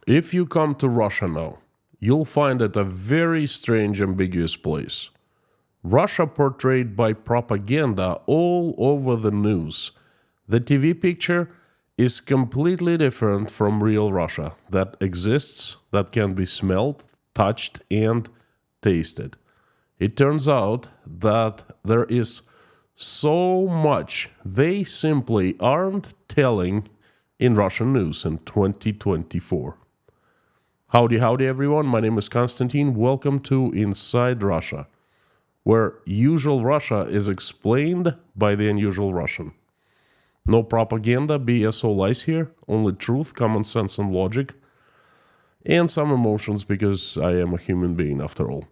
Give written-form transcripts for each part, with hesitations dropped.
If you come to Russia now, you'll find it a very strange, ambiguous place. Russia portrayed by propaganda all over the news. The TV picture is completely different from real Russia that exists, that can be smelled, touched, and tasted. It turns out that there is so much they simply aren't telling in Russian news in 2024. Howdy, howdy, everyone. My name is Konstantin. Welcome to Inside Russia, where usual Russia is explained by the unusual Russian. No propaganda, BS or lies here, only truth, common sense, and logic, and some emotions because I am a human being after all.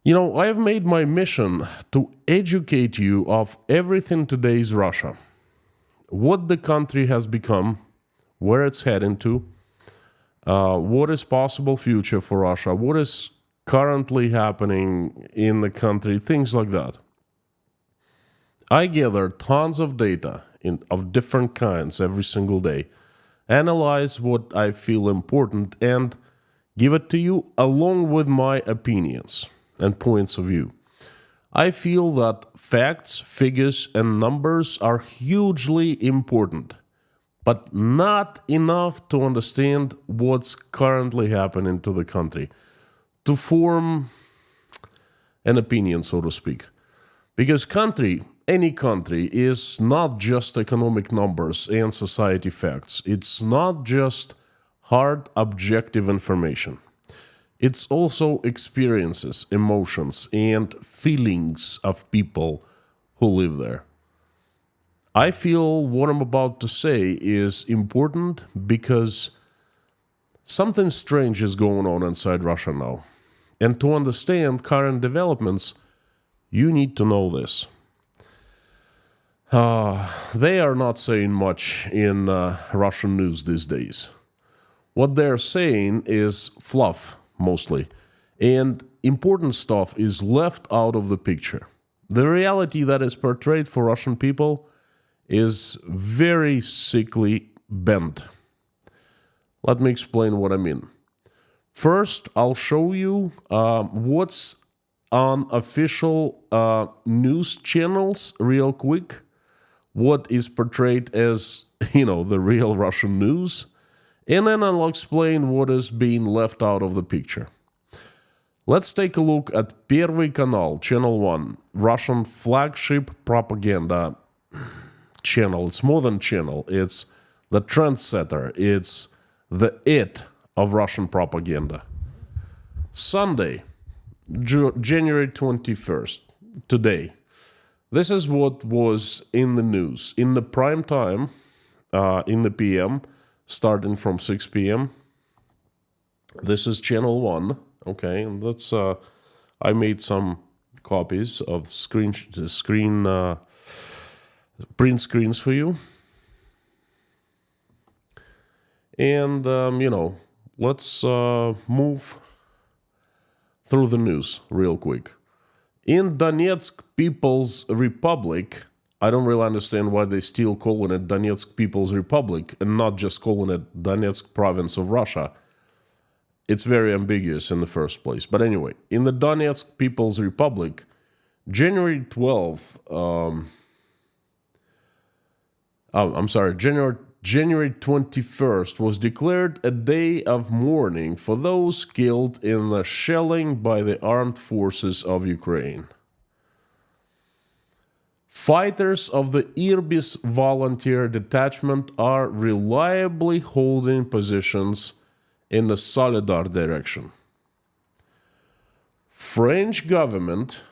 You know, I have made my mission to educate you of everything today's Russia, what the country has become, where it's heading to, what is possible future for Russia, what is currently happening in the country, things like that. I gather tons of data of different kinds every single day, analyze what I feel important, and give it to you along with my opinions and points of view. I feel that facts, figures, and numbers are hugely important, but not enough to understand what's currently happening to the country, to form an opinion, so to speak. Because any country, is not just economic numbers and society facts. It's not just hard, objective information. It's also experiences, emotions, and feelings of people who live there. I feel what I'm about to say is important because something strange is going on inside Russia now. And to understand current developments, you need to know this. They are not saying much in Russian news these days. What they're saying is fluff, mostly, and important stuff is left out of the picture. The reality that is portrayed for Russian people is very sickly bent. Let me explain what I mean. First, I'll show you what's on official news channels real quick, what is portrayed as, the real Russian news, and then I'll explain what is being left out of the picture. Let's take a look at Первый канал, Channel 1, Russian flagship propaganda channel. It's more than channel, it's the trendsetter, it's the it of Russian propaganda. Sunday, January 21st, today. This is what was in the news. In the prime time, in the PM, starting from 6 p.m. This is Channel 1. Okay, and that's I made some copies of print screens for you. And, let's move through the news real quick. In Donetsk People's Republic, I don't really understand why they still calling it Donetsk People's Republic and not just calling it Donetsk Province of Russia. It's very ambiguous in the first place. But anyway, in the Donetsk People's Republic, January 21st was declared a day of mourning for those killed in the shelling by the armed forces of Ukraine. Fighters of the Irbis volunteer detachment are reliably holding positions in the Soledar direction. French government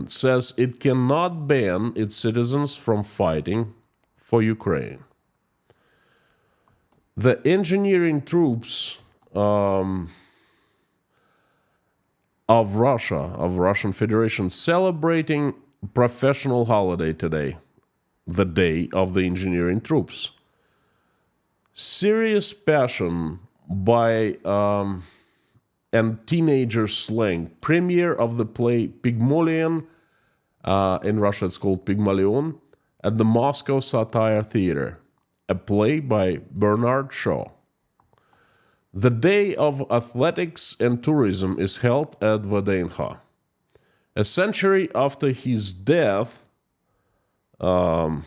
says it cannot ban its citizens from fighting for Ukraine. The engineering troops of Russian Federation, celebrating professional holiday today, the Day of the Engineering Troops. Serious passion by and teenager slang. Premiere of the play Pygmalion, in Russia it's called Pygmalion, at the Moscow Satire Theater. a play by Bernard Shaw. The Day of Athletics and Tourism is held at Vdenh. A century after his death, the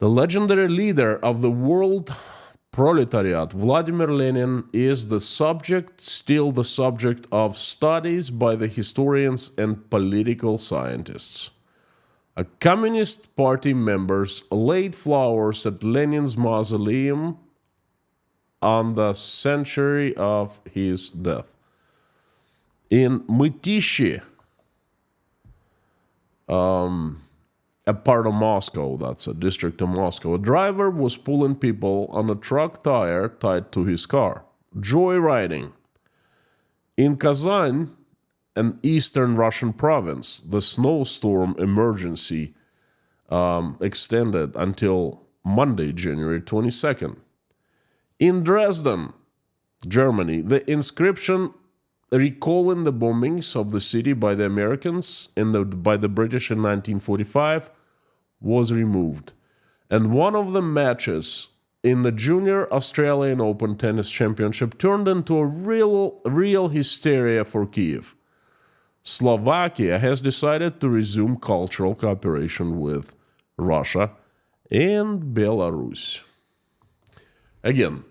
legendary leader of the world proletariat, Vladimir Lenin, is still the subject of studies by the historians and political scientists. Communist Party members laid flowers at Lenin's mausoleum on the century of his death. In Mytishi, a part of Moscow, that's a district of Moscow, a driver was pulling people on a truck tire tied to his car, joyriding. In Kazan, an eastern Russian province, the snowstorm emergency extended until Monday, January 22nd. In Dresden, Germany, the inscription recalling the bombings of the city by the Americans and by the British in 1945 was removed. And one of the matches in the Junior Australian Open Tennis Championship turned into a real hysteria for Kyiv. Slovakia has decided to resume cultural cooperation with Russia and Belarus. Again,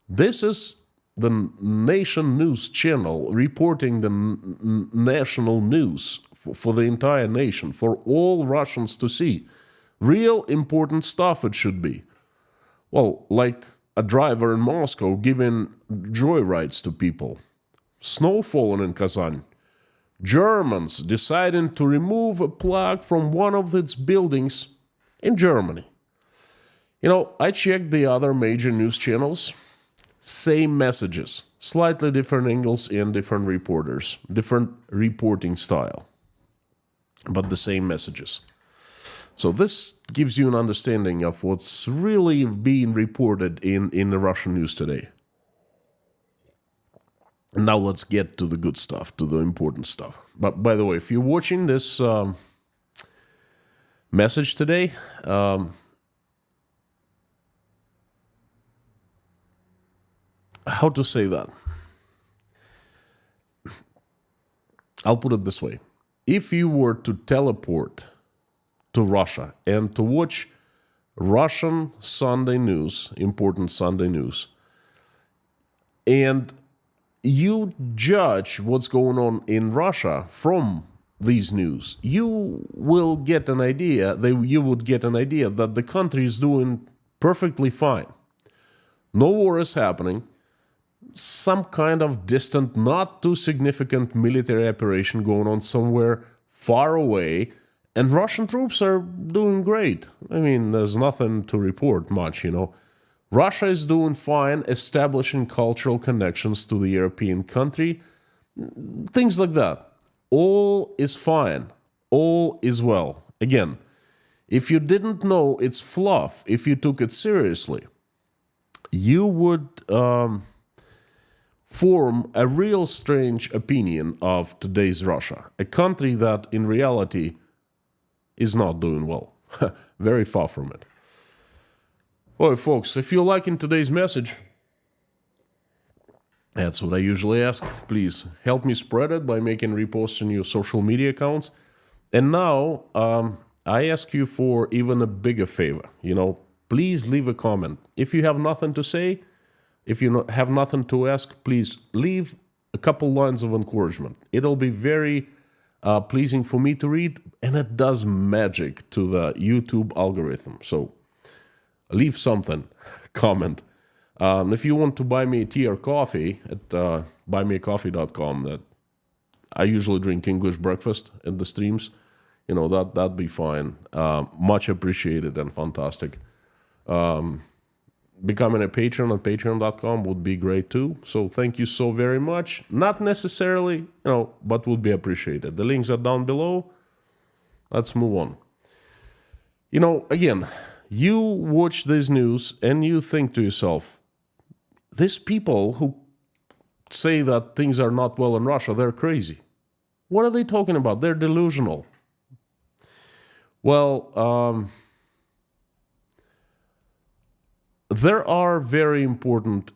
this is the Nation News channel reporting the national news for the entire nation, for all Russians to see. Real important stuff it should be. Well, like a driver in Moscow giving joyrides to people. Snow falling in Kazan. Germans deciding to remove a plaque from one of its buildings in Germany. You know, I checked the other major news channels. Same messages, slightly different angles and different reporters, different reporting style, but the same messages. So this gives you an understanding of what's really being reported in the Russian news today. And now let's get to the good stuff, to the important stuff. But by the way, if you're watching this message today, how to say that? I'll put it this way. If you were to teleport to Russia and to watch Russian Sunday news, important Sunday news, and you judge what's going on in Russia from these news, you will get an idea, you would get an idea that the country is doing perfectly fine. No war is happening. Some kind of distant, not too significant military operation going on somewhere far away, and Russian troops are doing great. I mean, there's nothing to report much, you know. Russia is doing fine, establishing cultural connections to the European country, things like that. All is fine. All is well. Again, if you didn't know it's fluff, if you took it seriously, you would form a real strange opinion of today's Russia, a country that in reality is not doing well. Very far from it. Well, folks, if you're liking today's message, that's what I usually ask. Please help me spread it by making reposts on your social media accounts. And now, I ask you for even a bigger favor. You know, please leave a comment. If you have nothing to say, if you have nothing to ask, please leave a couple lines of encouragement. It'll be very pleasing for me to read, and it does magic to the YouTube algorithm. So leave something, comment. If you want to buy me tea or coffee at buymeacoffee.com, that I usually drink English breakfast at the streams, you know, that'd be fine. Much appreciated and fantastic. Becoming a patron on patreon.com would be great too. So thank you so very much. Not necessarily, you know, but would be appreciated. The links are down below. Let's move on. You know, again, you watch this news and you think to yourself, these people who say that things are not well in Russia, they're crazy. What are they talking about? They're delusional. Well, There are very important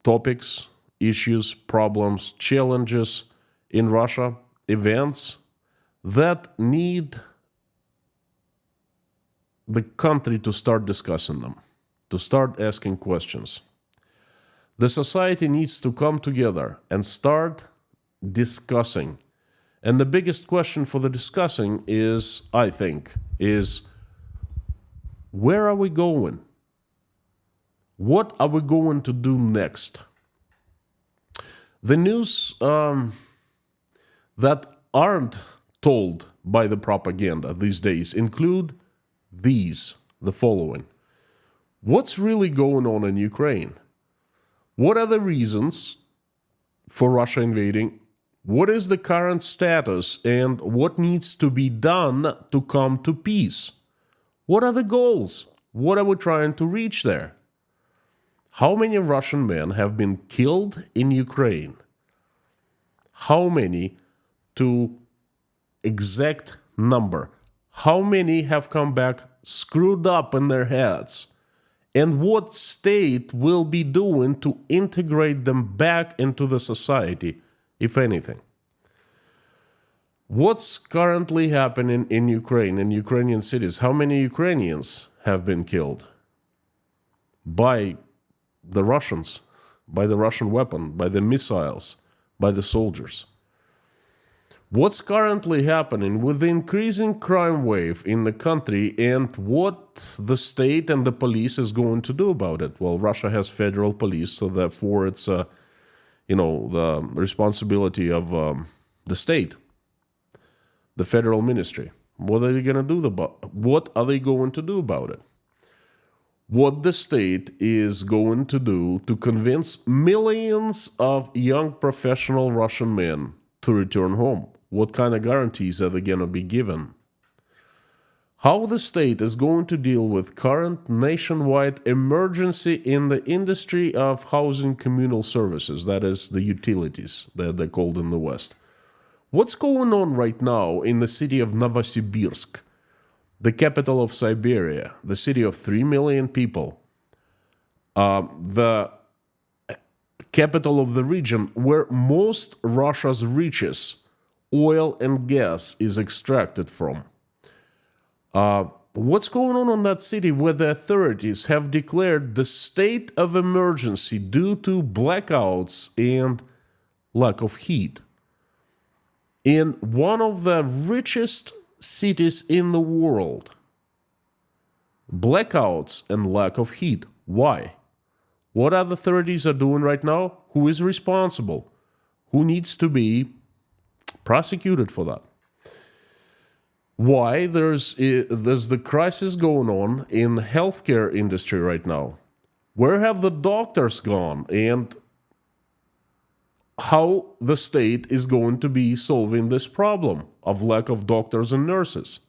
topics, issues, problems, challenges in Russia, events that need the country to start discussing them, to start asking questions. The society needs to come together and start discussing. And the biggest question for the discussing is, I think, is where are we going? What are we going to do next? The news that aren't told by the propaganda these days include the following. What's really going on in Ukraine? What are the reasons for Russia invading? What is the current status and what needs to be done to come to peace? What are the goals? What are we trying to reach there? How many Russian men have been killed in Ukraine? How many, to exact number? How many have come back screwed up in their heads? And what state will be doing to integrate them back into the society, if anything? What's currently happening in Ukraine, in Ukrainian cities? How many Ukrainians have been killed by the Russians, by the Russian weapon, by the missiles, by the soldiers? What's currently happening with the increasing crime wave in the country and what the state and the police is going to do about it? Well, Russia has federal police, so therefore it's, the responsibility of the state, the federal ministry. What are they going to do about? What are they going to do about it? What the state is going to do to convince millions of young professional Russian men to return home? What kind of guarantees are they going to be given? How the state is going to deal with current nationwide emergency in the industry of housing communal services, that is the utilities that they're called in the West. What's going on right now in the city of Novosibirsk, the capital of Siberia, the city of 3 million people, the capital of the region where most Russia's riches, oil and gas, is extracted from? What's going on in that city where the authorities have declared the state of emergency due to blackouts and lack of heat? In one of the richest cities in the world, blackouts and lack of heat. Why? What are the authorities are doing right now? Who is responsible? Who needs to be prosecuted for that? Why there's the crisis going on in the healthcare industry right now? Where have the doctors gone? And how the state is going to be solving this problem of lack of doctors and nurses?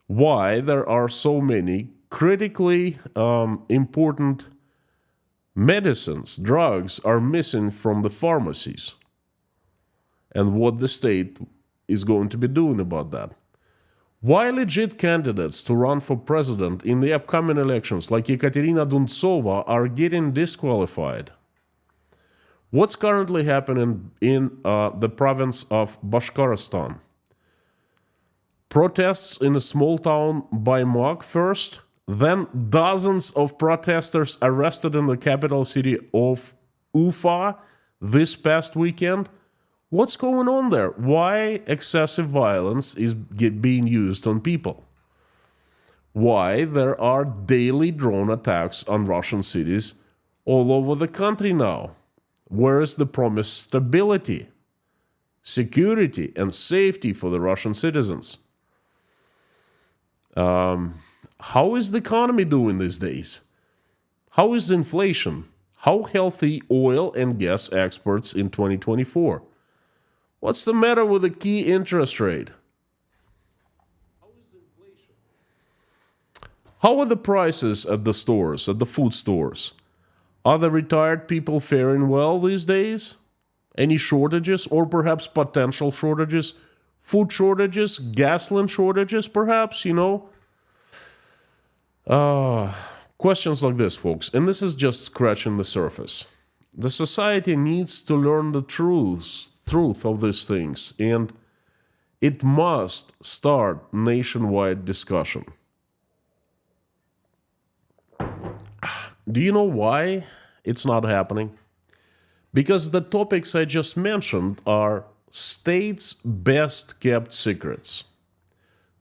Why there are so many critically important medicines, drugs are missing from the pharmacies? And what the state is going to be doing about that? Why legit candidates to run for president in the upcoming elections, like Ekaterina Duntsova, are getting disqualified? What's currently happening in the province of Bashkortostan? Protests in a small town Baymak first, then dozens of protesters arrested in the capital city of Ufa this past weekend. What's going on there? Why excessive violence is being used on people? Why there are daily drone attacks on Russian cities all over the country now? Where is the promised stability, security, and safety for the Russian citizens? How is the economy doing these days? How is inflation? How healthy oil and gas exports in 2024? What's the matter with the key interest rate? How is inflation? How are the prices at the stores, at the food stores? Are the retired people faring well these days? Any shortages or perhaps potential shortages? Food shortages, gasoline shortages, perhaps, Questions like this, folks, and this is just scratching the surface. The society needs to learn the truth of these things, and it must start nationwide discussion. Do you know why it's not happening? Because the topics I just mentioned are states' best kept secrets,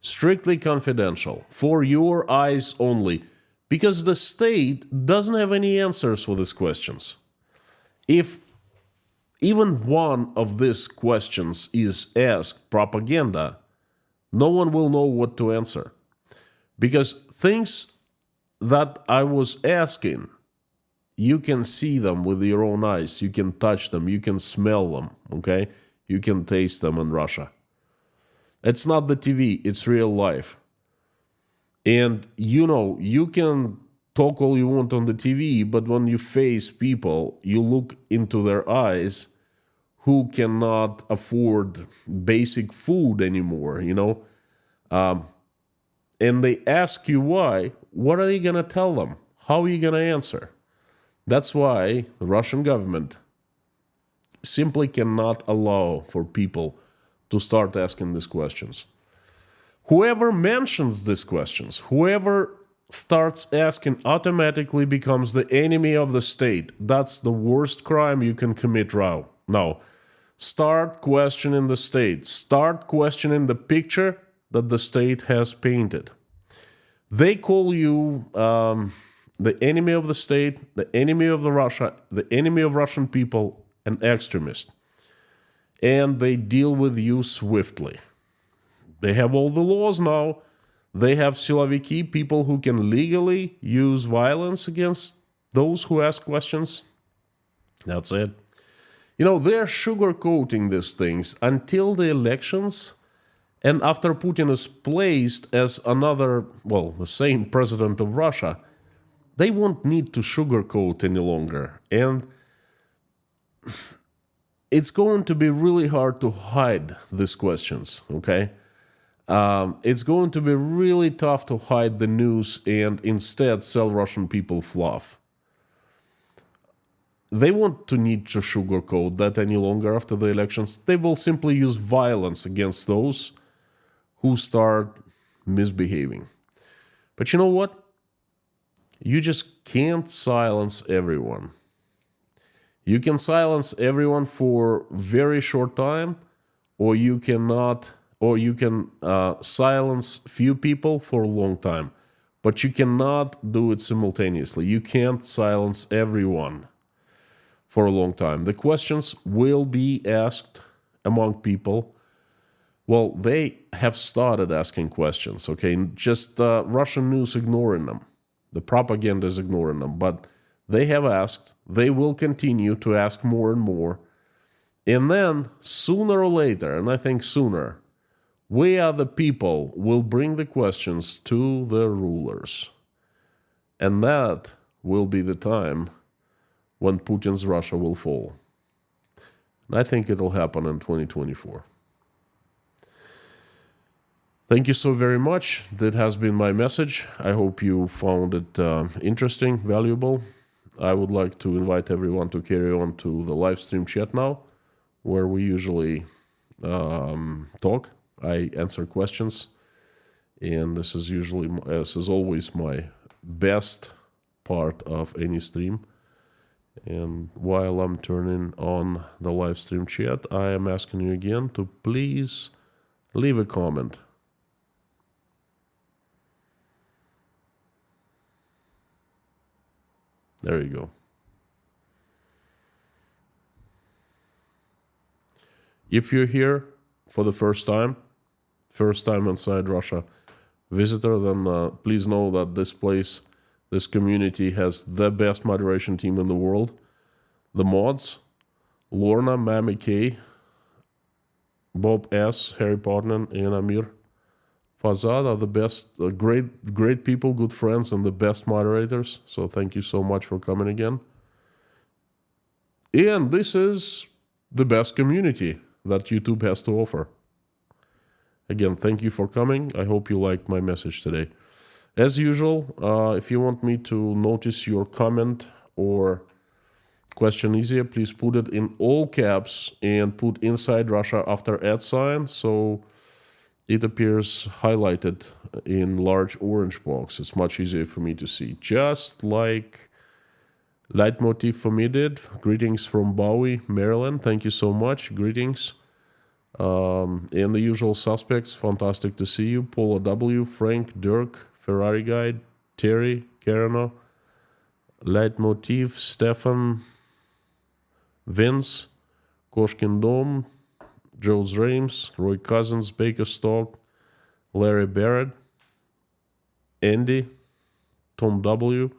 strictly confidential, for your eyes only, because the state doesn't have any answers for these questions. If even one of these questions is asked propaganda, no one will know what to answer. Because things that I was asking, you can see them with your own eyes, you can touch them, you can smell them, okay? You can taste them in Russia. It's not the TV, it's real life. And you can talk all you want on the TV, but when you face people, you look into their eyes who cannot afford basic food anymore, and they ask you why, what are you going to tell them? How are you going to answer? That's why the Russian government simply cannot allow for people to start asking these questions. Whoever mentions these questions, whoever starts asking automatically becomes the enemy of the state. That's the worst crime you can commit now. Start questioning the state. Start questioning the picture that the state has painted. They call you the enemy of the state, the enemy of Russia, the enemy of Russian people, an extremist. And they deal with you swiftly. They have all the laws now. They have siloviki, people who can legally use violence against those who ask questions. That's it. They're sugarcoating these things until the elections, and after Putin is placed as the same president of Russia, they won't need to sugarcoat any longer. And it's going to be really hard to hide these questions, okay? It's going to be really tough to hide the news and instead sell Russian people fluff. They won't need to sugarcoat that any longer after the elections. They will simply use violence against those who start misbehaving. But you know what? You just can't silence everyone. You can silence everyone for a very short time, or you can silence few people for a long time. But you cannot do it simultaneously. You can't silence everyone for a long time. The questions will be asked among people. Well, they have started asking questions, okay? Just Russian news ignoring them. The propaganda is ignoring them. But they have asked. They will continue to ask more and more. And then, sooner or later, and I think sooner, we are the people will bring the questions to the rulers. And that will be the time when Putin's Russia will fall. And I think it'll happen in 2024. Thank you so very much. That has been my message. I hope you found it interesting, valuable. I would like to invite everyone to carry on to the live stream chat now, where we usually talk. I answer questions, and this is always my best part of any stream. And while I'm turning on the live stream chat, I am asking you again to please leave a comment. There you go. If you're here for the first time inside Russia visitor, then please know that this community has the best moderation team in the world. The mods, Lorna, Mammy K, Bob S, Harry Partner, and Amir Fazad are the best, great people, good friends, and the best moderators. So thank you so much for coming again. And this is the best community that YouTube has to offer. Again, thank you for coming. I hope you liked my message today. As usual, if you want me to notice your comment or question easier, please put it in all caps and put Inside Russia after @ so it appears highlighted in large orange box. It's much easier for me to see. Just like Leitmotiv for me did. Greetings from Bowie, Maryland. Thank you so much. Greetings. And the usual suspects. Fantastic to see you. Paula W, Frank, Dirk, Ferrari Guide, Terry, Karino, Leitmotiv, Stefan, Vince, Koshkin Dom, Joe's Rames, Roy Cousins, Baker Stock, Larry Barrett, Andy, Tom W,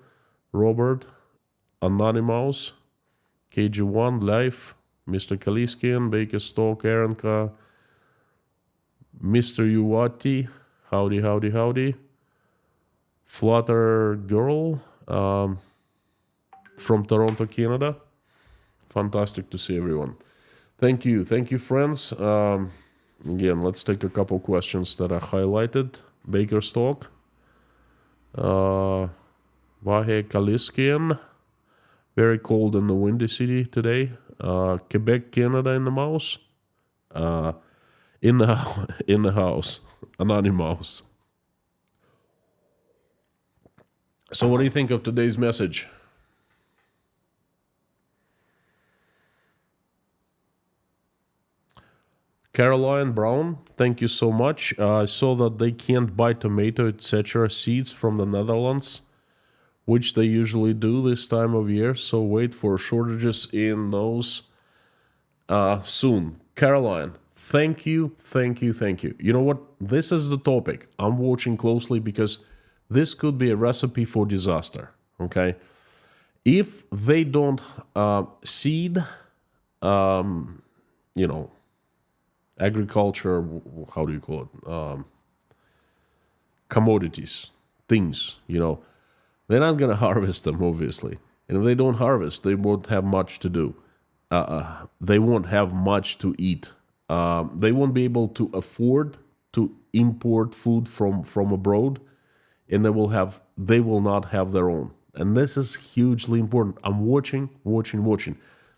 Robert, Anonymous, KG1, Life, Mr. Kaliskian, Baker Stock, Aaron K, Mr. Uwati, howdy, Flutter Girl, from Toronto, Canada. Fantastic to see everyone. Thank you, friends. Again, let's take a couple questions that I highlighted. Baker Stock, Vahe Kaliskian, very cold in the windy city today. Quebec, Canada in the mouse. In the house, Anonymous. So what do you think of today's message? Caroline Brown, thank you so much. I saw that they can't buy tomato, etc. seeds from the Netherlands, which they usually do this time of year. So wait for shortages in those soon. Caroline, thank you. You know what? This is the topic I'm watching closely because this could be a recipe for disaster, okay? If they don't seed, agriculture, how do you call it? Commodities, things, they're not going to harvest them, obviously. And if they don't harvest, they won't have much to do. They won't have much to eat. They won't be able to afford to import food from abroad, and they will not have their own. And this is hugely important. I'm watching.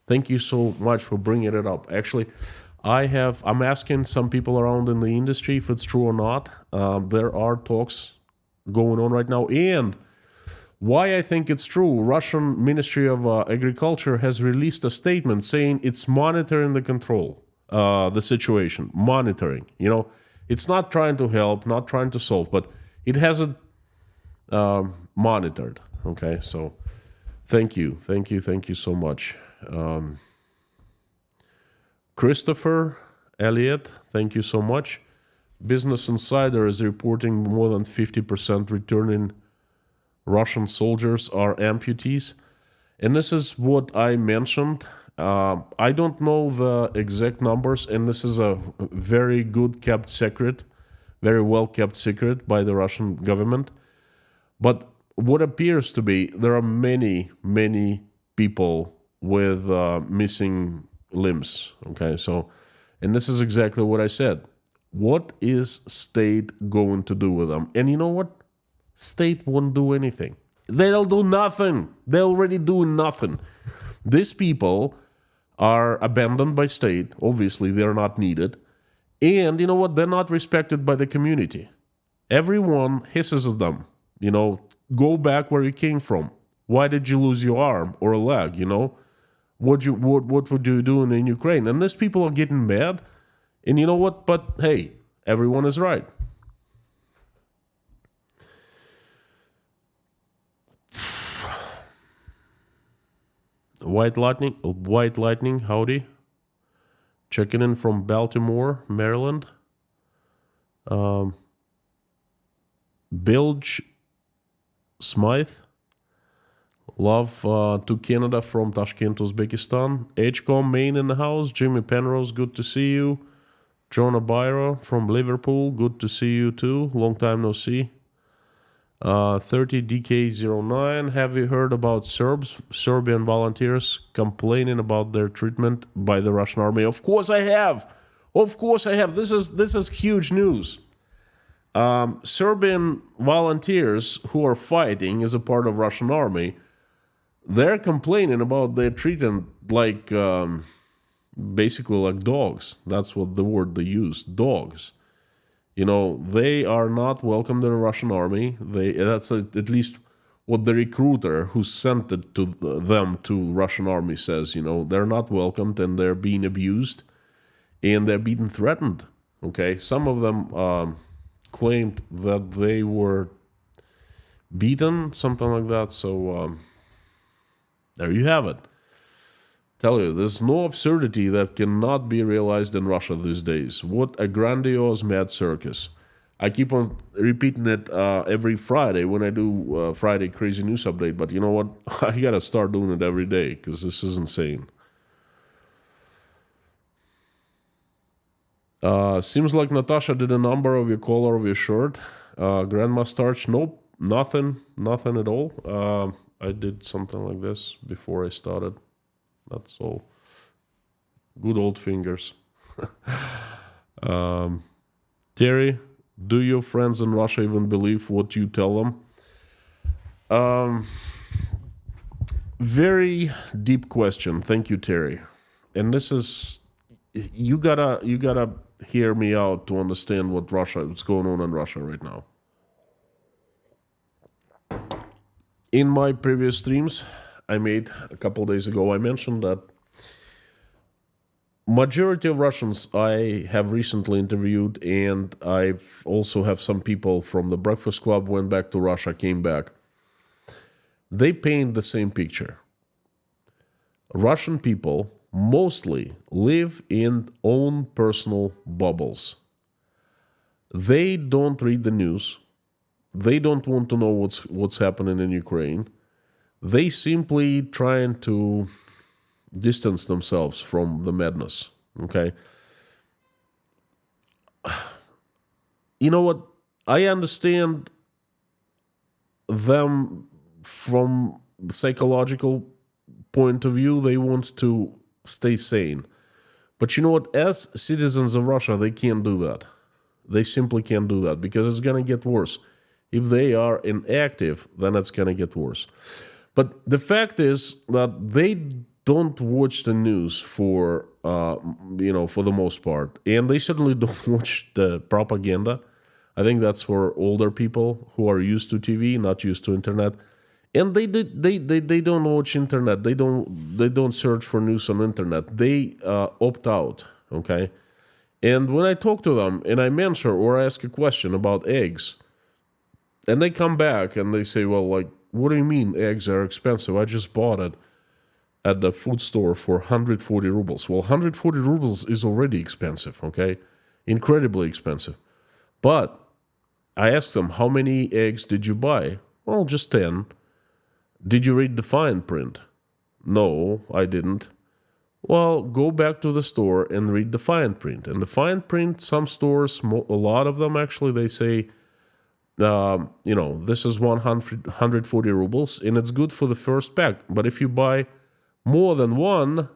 Thank you so much for bringing it up. Actually, I'm asking some people around in the industry if it's true or not. There are talks going on right now. And why I think it's true, Russian Ministry of Agriculture has released a statement saying it's monitoring the situation, monitoring. It's not trying to help, not trying to solve, but it hasn't monitored. Okay, so thank you so much. Christopher Elliott, thank you so much. Business Insider is reporting more than 50% returning Russian soldiers are amputees. And this is what I mentioned. I don't know the exact numbers, and this is a very good kept secret, very well kept secret by the Russian government. But what appears to be, there are many people with missing limbs. Okay, so, and this is exactly what I said. What is state going to do with them? And you know what? State won't do anything. They'll do nothing. They're already doing nothing. These people are abandoned by state. Obviously, they're not needed. And you know what? They're not respected by the community. Everyone hisses at them. Go back where you came from. Why did you lose your arm or a leg? What would you do in Ukraine? And these people are getting mad. And you know what? But hey, everyone is right. White Lightning, howdy. Checking in from Baltimore, Maryland. Bilge Smythe. Love to Canada from Tashkent, Uzbekistan. HCOM Maine in the house. Jimmy Penrose, good to see you. Jonah Byro from Liverpool, good to see you too. Long time no see. 30DK09, have you heard about Serbian volunteers complaining about their treatment by the Russian army? Of course I have. This is huge news. Serbian volunteers who are fighting as a part of Russian army, they're complaining about they're treated like basically like dogs. That's what the word they use, dogs. They are not welcome to the Russian army. That's at least what the recruiter who sent it to them to Russian army says. They're not welcomed and they're being abused and they're being threatened. Okay, some of them claimed that they were beaten, something like that. So there you have it. Tell you, there's no absurdity that cannot be realized in Russia these days. What a grandiose mad circus. I keep on repeating it every Friday when I do Friday Crazy News Update, but you know what? I gotta start doing it every day because this is insane. Seems like Natasha did a number of your collar of your shirt. Grandma starch, nope, nothing at all. I did something like this before I started. That's all. Good old fingers. Terry, do your friends in Russia even believe what you tell them? Very deep question. Thank you, Terry. And this is you gotta hear me out to understand what's going on in Russia right now. In my previous streams I made a couple days ago, I mentioned that majority of Russians I have recently interviewed, and I've also have some people from the Breakfast Club went back to Russia, came back. They paint the same picture. Russian people mostly live in own personal bubbles. They don't read the news. They don't want to know what's happening in Ukraine. They simply trying to distance themselves from the madness. Okay. You know what? I understand them from the psychological point of view. They want to stay sane. But you know what? As citizens of Russia, they can't do that. They simply can't do that because it's going to get worse. If they are inactive, then it's going to get worse. But the fact is that they don't watch the news for the most part. And they certainly don't watch the propaganda. I think that's for older people who are used to TV, not used to internet. And they don't watch internet. They don't search for news on internet. They opt out, okay? And when I talk to them and I mention or ask a question about eggs, and they come back and they say, well, like, what do you mean eggs are expensive? I just bought it at the food store for 140 rubles. Well, 140 rubles is already expensive, okay? Incredibly expensive. But I asked them, how many eggs did you buy? Well, just 10. Did you read the fine print? No, I didn't. Well, go back to the store and read the fine print. And the fine print, some stores, a lot of them actually, they say, this is 140 rubles, and it's good for the first pack. But if you buy more than one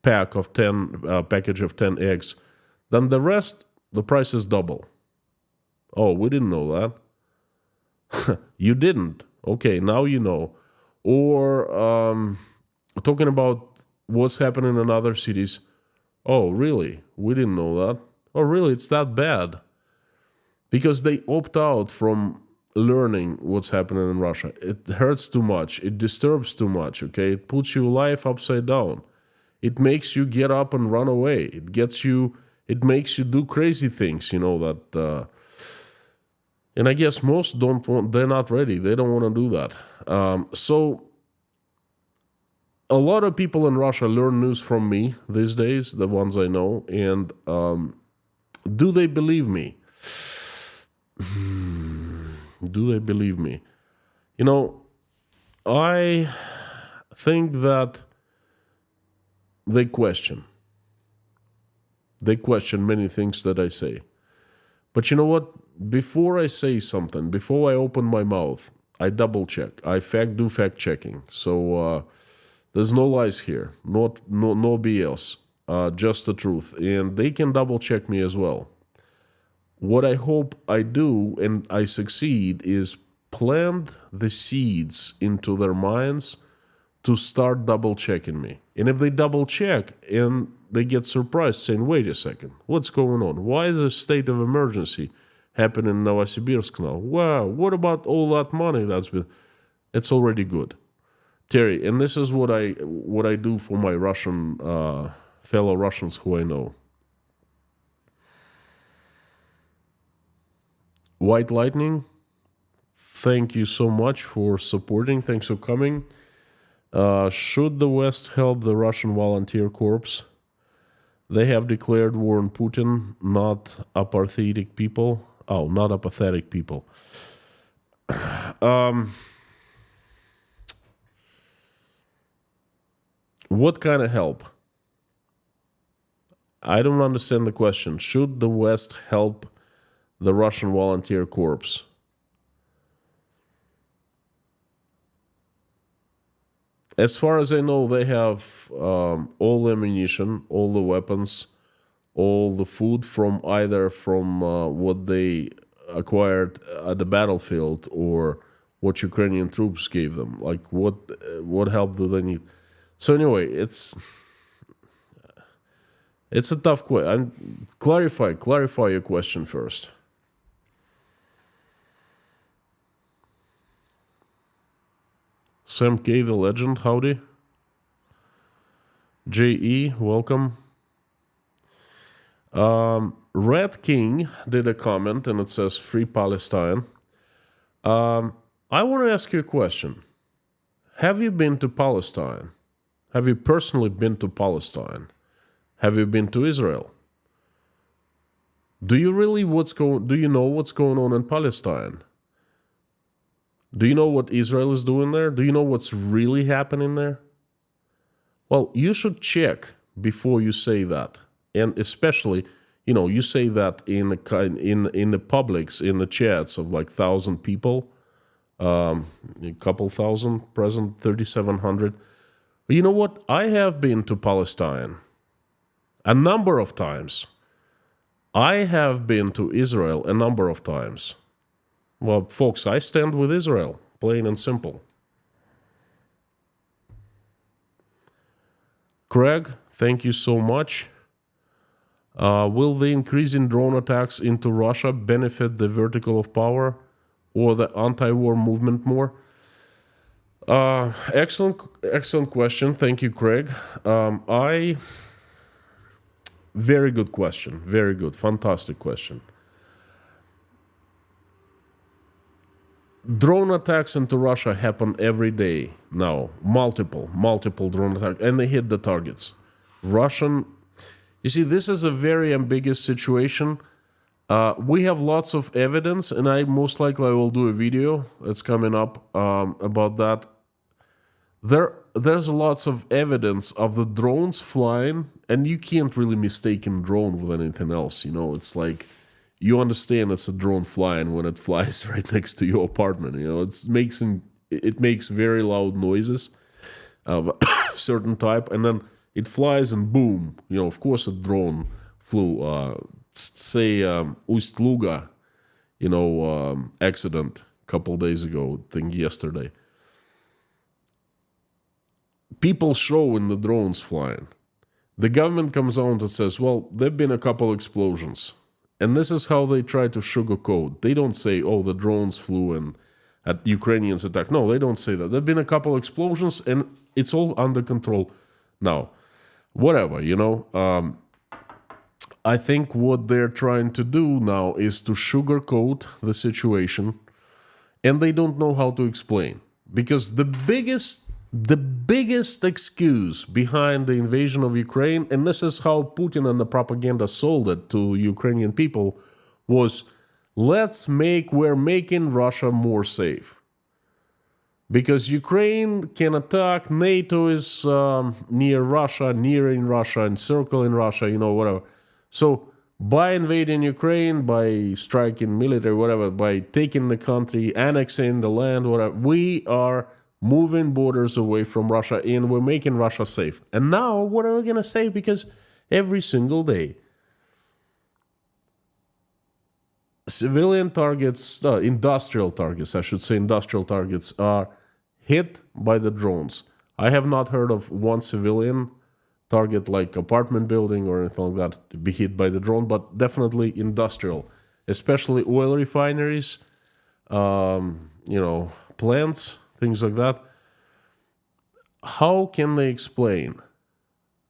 package of 10 eggs, then the rest, the price is double. Oh, we didn't know that. You didn't. Okay, now you know. Or talking about what's happening in other cities. Oh, really? We didn't know that. Oh, really? It's that bad. Because they opt out from learning what's happening in Russia. It hurts too much. It disturbs too much, okay? It puts your life upside down. It makes you get up and run away. It makes you do crazy things, that... and I guess most they're not ready. They don't want to do that. So a lot of people in Russia learn news from me these days, the ones I know. And do they believe me? Do they believe me? I think that they question. They question many things that I say. But you know what? Before I say something, before I open my mouth, I double check. I do fact checking. So there's no lies here, no BS, just the truth. And they can double check me as well. What I hope I do and I succeed is plant the seeds into their minds to start double checking me. And if they double check and they get surprised saying, wait a second, what's going on? Why is a state of emergency happening in Novosibirsk now? Wow, what about all that money that's been... It's already good. Terry, and this is what I do for my Russian fellow Russians who I know. White Lightning, thank you so much for supporting. Thanks for coming. Should the West help the Russian volunteer corps? They have declared war on Putin, not apartheidic people. Oh, not apathetic people. What kind of help? I don't understand the question. Should the West help the Russian volunteer corps? As far as I know, they have all the ammunition, all the weapons, all the food from either from what they acquired at the battlefield or what Ukrainian troops gave them. Like what help do they need? So anyway, it's a tough question. Clarify your question first. Sam K, the legend, howdy. J.E., welcome. Red King did a comment and it says Free Palestine. I want to ask you a question. Have you been to Palestine? Have you personally been to Palestine? Have you been to Israel? Do you know what's going on in Palestine? Do you know what Israel is doing there? Do you know what's really happening there? Well, you should check before you say that. And especially, you say that in the publics, in the chats of like 1,000 people, a couple thousand, present 3,700. You know what? I have been to Palestine a number of times. I have been to Israel a number of times. Well, folks, I stand with Israel, plain and simple. Craig, thank you so much. Will the increase in drone attacks into Russia benefit the vertical of power or the anti-war movement more? Excellent question. Thank you, Craig. Very good question. Very good. Fantastic question. Drone attacks into Russia happen every day now. Multiple drone attacks, and they hit the targets. You see, this is a very ambiguous situation. We have lots of evidence, and I most likely will do a video that's coming up about that. There's lots of evidence of the drones flying, and you can't really mistake a drone with anything else. It's like you understand it's a drone flying when it flies right next to your apartment. It makes very loud noises of a certain type, and then it flies and boom. Of course, a drone flew. Say Ust-Luga, accident a couple days ago. I think yesterday. People show in the drones flying. The government comes out and says, well, there have been a couple explosions. And this is how they try to sugarcoat. They don't say, oh, the drones flew and at Ukrainians attacked. No, they don't say that. There have been a couple explosions and it's all under control now. Whatever, I think what they're trying to do now is to sugarcoat the situation, and they don't know how to explain. Because the biggest excuse behind the invasion of Ukraine, and this is how Putin and the propaganda sold it to Ukrainian people, was we're making Russia more safe. Because Ukraine can attack, NATO is nearing Russia, encircling Russia, whatever. So by invading Ukraine, by striking military, whatever, by taking the country, annexing the land, whatever, we are moving borders away from Russia and we're making Russia safe. And now what are we going to say? Because every single day civilian targets, industrial targets, I should say, industrial targets are hit by the drones. I have not heard of one civilian target like apartment building or anything like that to be hit by the drone, but definitely industrial, especially oil refineries, plants, things like that. How can they explain?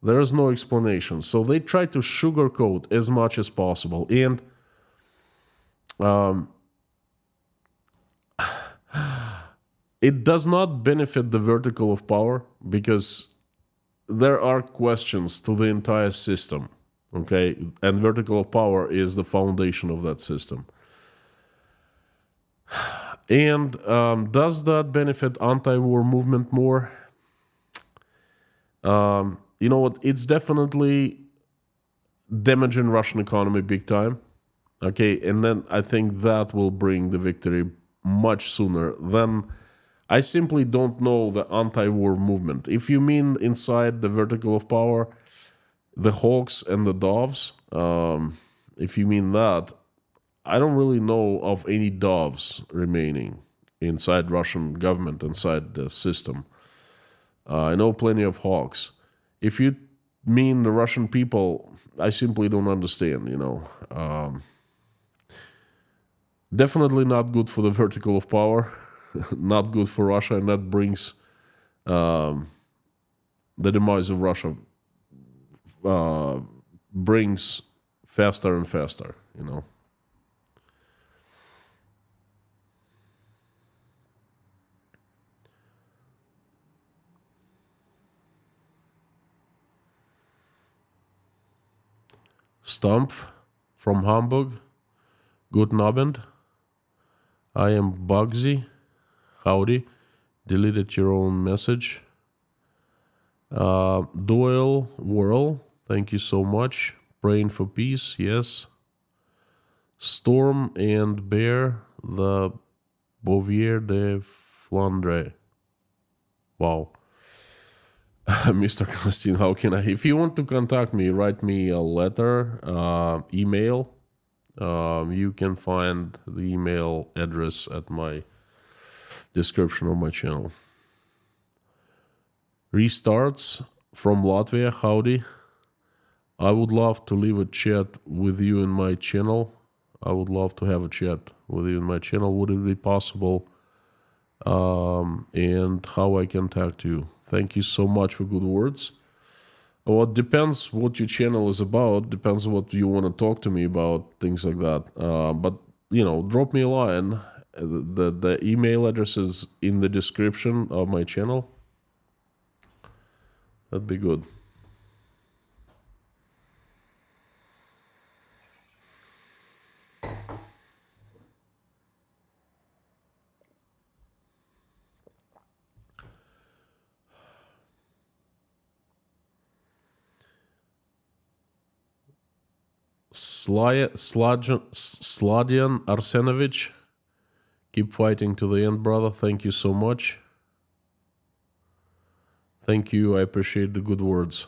There is no explanation. So they try to sugarcoat as much as possible. And it does not benefit the vertical of power because there are questions to the entire system. Okay? And vertical of power is the foundation of that system. And does that benefit anti-war movement more? You know what? It's definitely damaging Russian economy big time. Okay, and then I think that will bring the victory much sooner than. I simply don't know the anti-war movement. If you mean inside the vertical of power, the hawks and the doves, if you mean that, I don't really know of any doves remaining inside Russian government, inside the system. I know plenty of hawks. If you mean the Russian people, I simply don't understand, Definitely not good for the vertical of power, not good for Russia, and that brings the demise of Russia brings faster and faster, Stumpf from Hamburg. Guten Abend. I am Bugsy. Howdy. Deleted your own message. Doyle Whirl. Thank you so much. Praying for peace. Yes. Storm and Bear. The Bouvier de Flandre. Wow. Mr. Constantine, how can I? If you want to contact me, write me a letter, email. You can find the email address at my description of my channel. Restarts from Latvia, howdy. I would love to leave a chat with you in my channel. I would love to have a chat with you in my channel. Would it be possible? And how I contact you. Thank you so much for good words. Well, it depends what your channel is about. Depends what you want to talk to me about, things like that. But, drop me a line. The email address is in the description of my channel. That'd be good. Sladian Arsenovich, keep fighting to the end, brother. Thank you so much. Thank you. I appreciate the good words.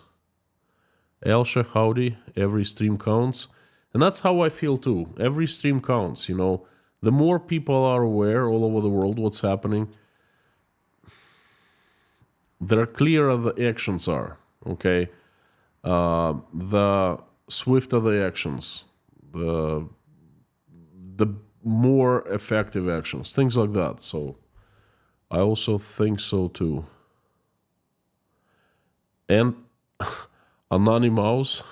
Elsha, howdy. Every stream counts. And that's how I feel too. Every stream counts, The more people are aware all over the world what's happening, the clearer the actions are, okay? The swifter the actions, the more effective actions, things like that. So I also think so too. And Anonymous,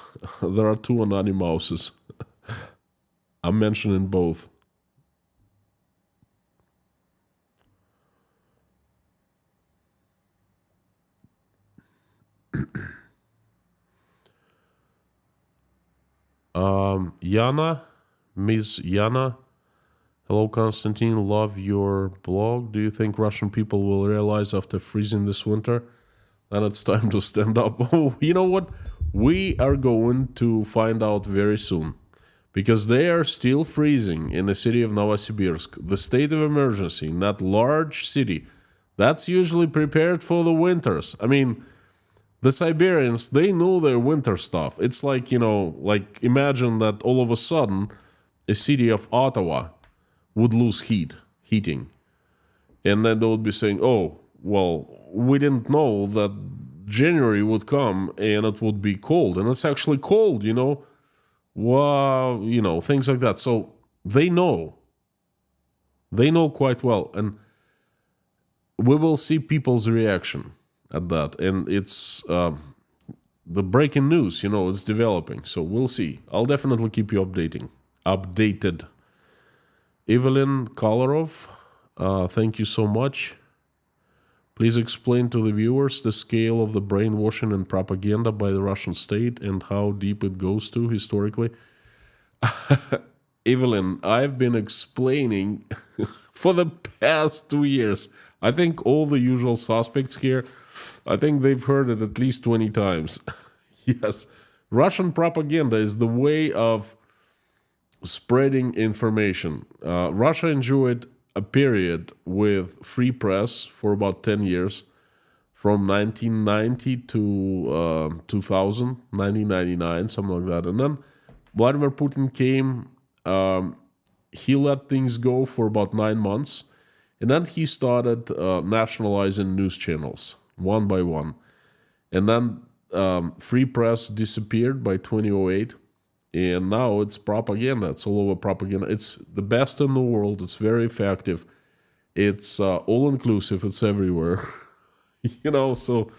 there are two Anonymouses. I'm mentioning both. Yana, Ms. Yana. Hello, Konstantin. Love your blog. Do you think Russian people will realize after freezing this winter that it's time to stand up? Oh, you know what? We are going to find out very soon. Because they are still freezing in the city of Novosibirsk. The state of emergency in that large city, that's usually prepared for the winters. I mean, the Siberians, they know their winter stuff. It's like, imagine that all of a sudden a city of Ottawa would lose heating. And then they would be saying, oh, well, we didn't know that January would come and it would be cold. And it's actually cold, Wow, things like that. So they know. They know quite well. And we will see people's reaction at that. And it's the breaking news, it's developing. So we'll see. I'll definitely keep you updated. Evelyn Kolarov, thank you so much. Please explain to the viewers the scale of the brainwashing and propaganda by the Russian state and how deep it goes to historically. Evelyn, I've been explaining for the past 2 years. I think all the usual suspects here, I think they've heard it at least 20 times. Yes, Russian propaganda is the way of spreading information. Russia enjoyed a period with free press for about 10 years, from 1990 to 2000, 1999, something like that. And then Vladimir Putin came, he let things go for about 9 months, and then he started nationalizing news channels one by one. And then free press disappeared by 2008. And now it's propaganda. It's all over propaganda. It's the best in the world. It's very effective. It's all-inclusive. It's everywhere. So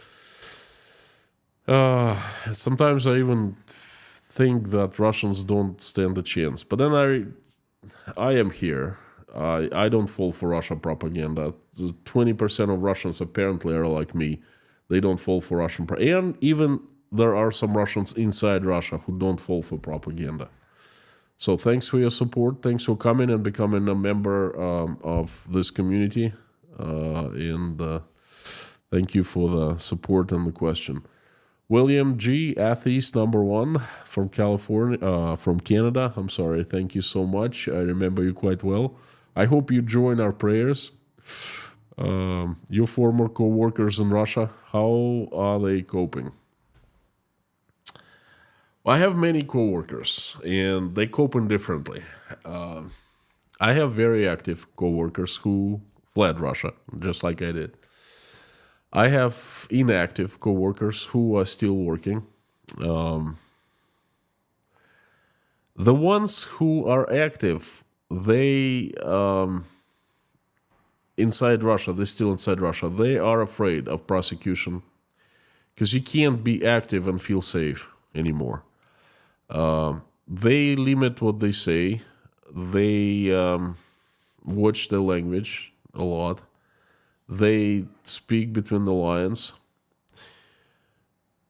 sometimes I even think that Russians don't stand a chance. But then I am here. I don't fall for Russian propaganda. 20% of Russians apparently are like me. They don't fall for Russian propaganda. And even there are some Russians inside Russia who don't fall for propaganda. So thanks for your support. Thanks for coming and becoming a member of this community. And thank you for the support and the question. William G., atheist number 1 from California, from Canada. I'm sorry. Thank you so much. I remember you quite well. I hope you join our prayers. Your former co-workers in Russia, how are they coping? I have many coworkers, and they cope differently. I have very active coworkers who fled Russia, just like I did. I have inactive coworkers who are still working. The ones who are active, they inside Russia, they're still inside Russia. They are afraid of prosecution because you can't be active and feel safe anymore. They limit what they say. They watch their language a lot. They speak between the lines.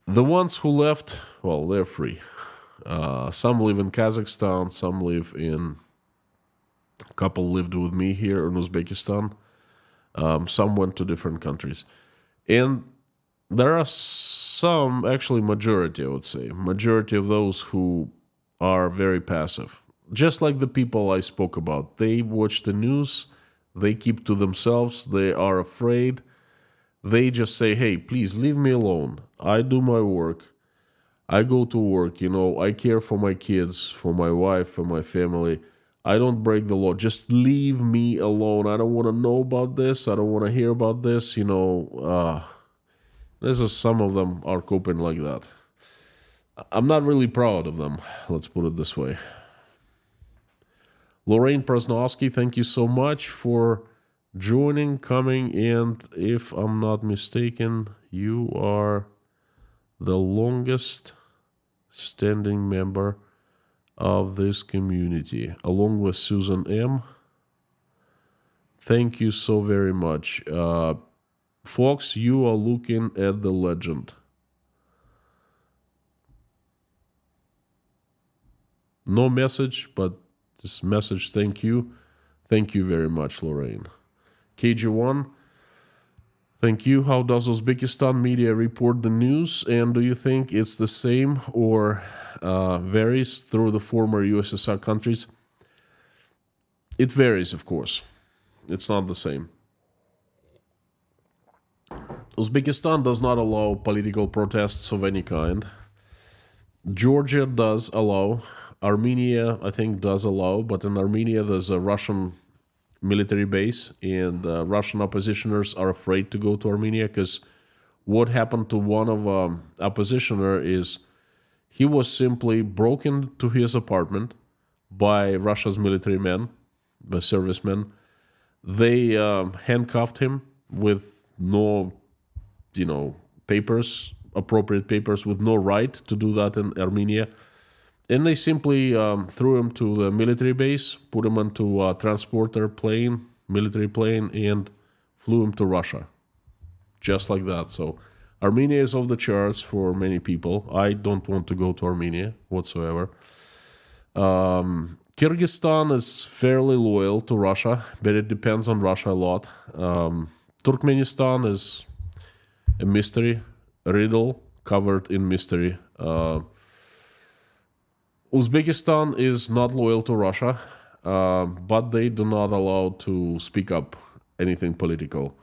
The ones who left, well, they're free. Some live in Kazakhstan. Some live in... A couple lived with me here in Uzbekistan. Some went to different countries. And there are some, actually majority, I would say, majority of those who are very passive. Just like the people I spoke about. They watch the news, they keep to themselves, they are afraid. They just say, hey, please leave me alone. I do my work. I go to work, I care for my kids, for my wife, for my family. I don't break the law. Just leave me alone. I don't want to know about this. I don't want to hear about this, This is some of them are coping like that. I'm not really proud of them. Let's put it this way. Lorraine Prasnowski, thank you so much for joining, coming, and if I'm not mistaken, you are the longest standing member of this community, along with Susan M. Thank you so very much. Fox, you are looking at the legend. No message, but this message, thank you. Thank you very much, Lorraine. KG1, thank you. How does Uzbekistan media report the news? And do you think it's the same or varies through the former USSR countries? It varies, of course. It's not the same. Uzbekistan does not allow political protests of any kind. Georgia does allow Armenia, I think, does allow, but in Armenia there's a Russian military base, and Russian oppositioners are afraid to go to Armenia because what happened to one of oppositioner is he was simply broken to his apartment by Russia's military men, by servicemen. They handcuffed him with no, papers, appropriate papers, with no right to do that in Armenia. And they simply threw him to the military base, put him onto a transporter plane, military plane, and flew him to Russia. Just like that. So Armenia is off the charts for many people. I don't want to go to Armenia whatsoever. Kyrgyzstan is fairly loyal to Russia, but it depends on Russia a lot. Turkmenistan is a mystery, a riddle covered in mystery. Uzbekistan is not loyal to Russia, but they do not allow to speak up anything political.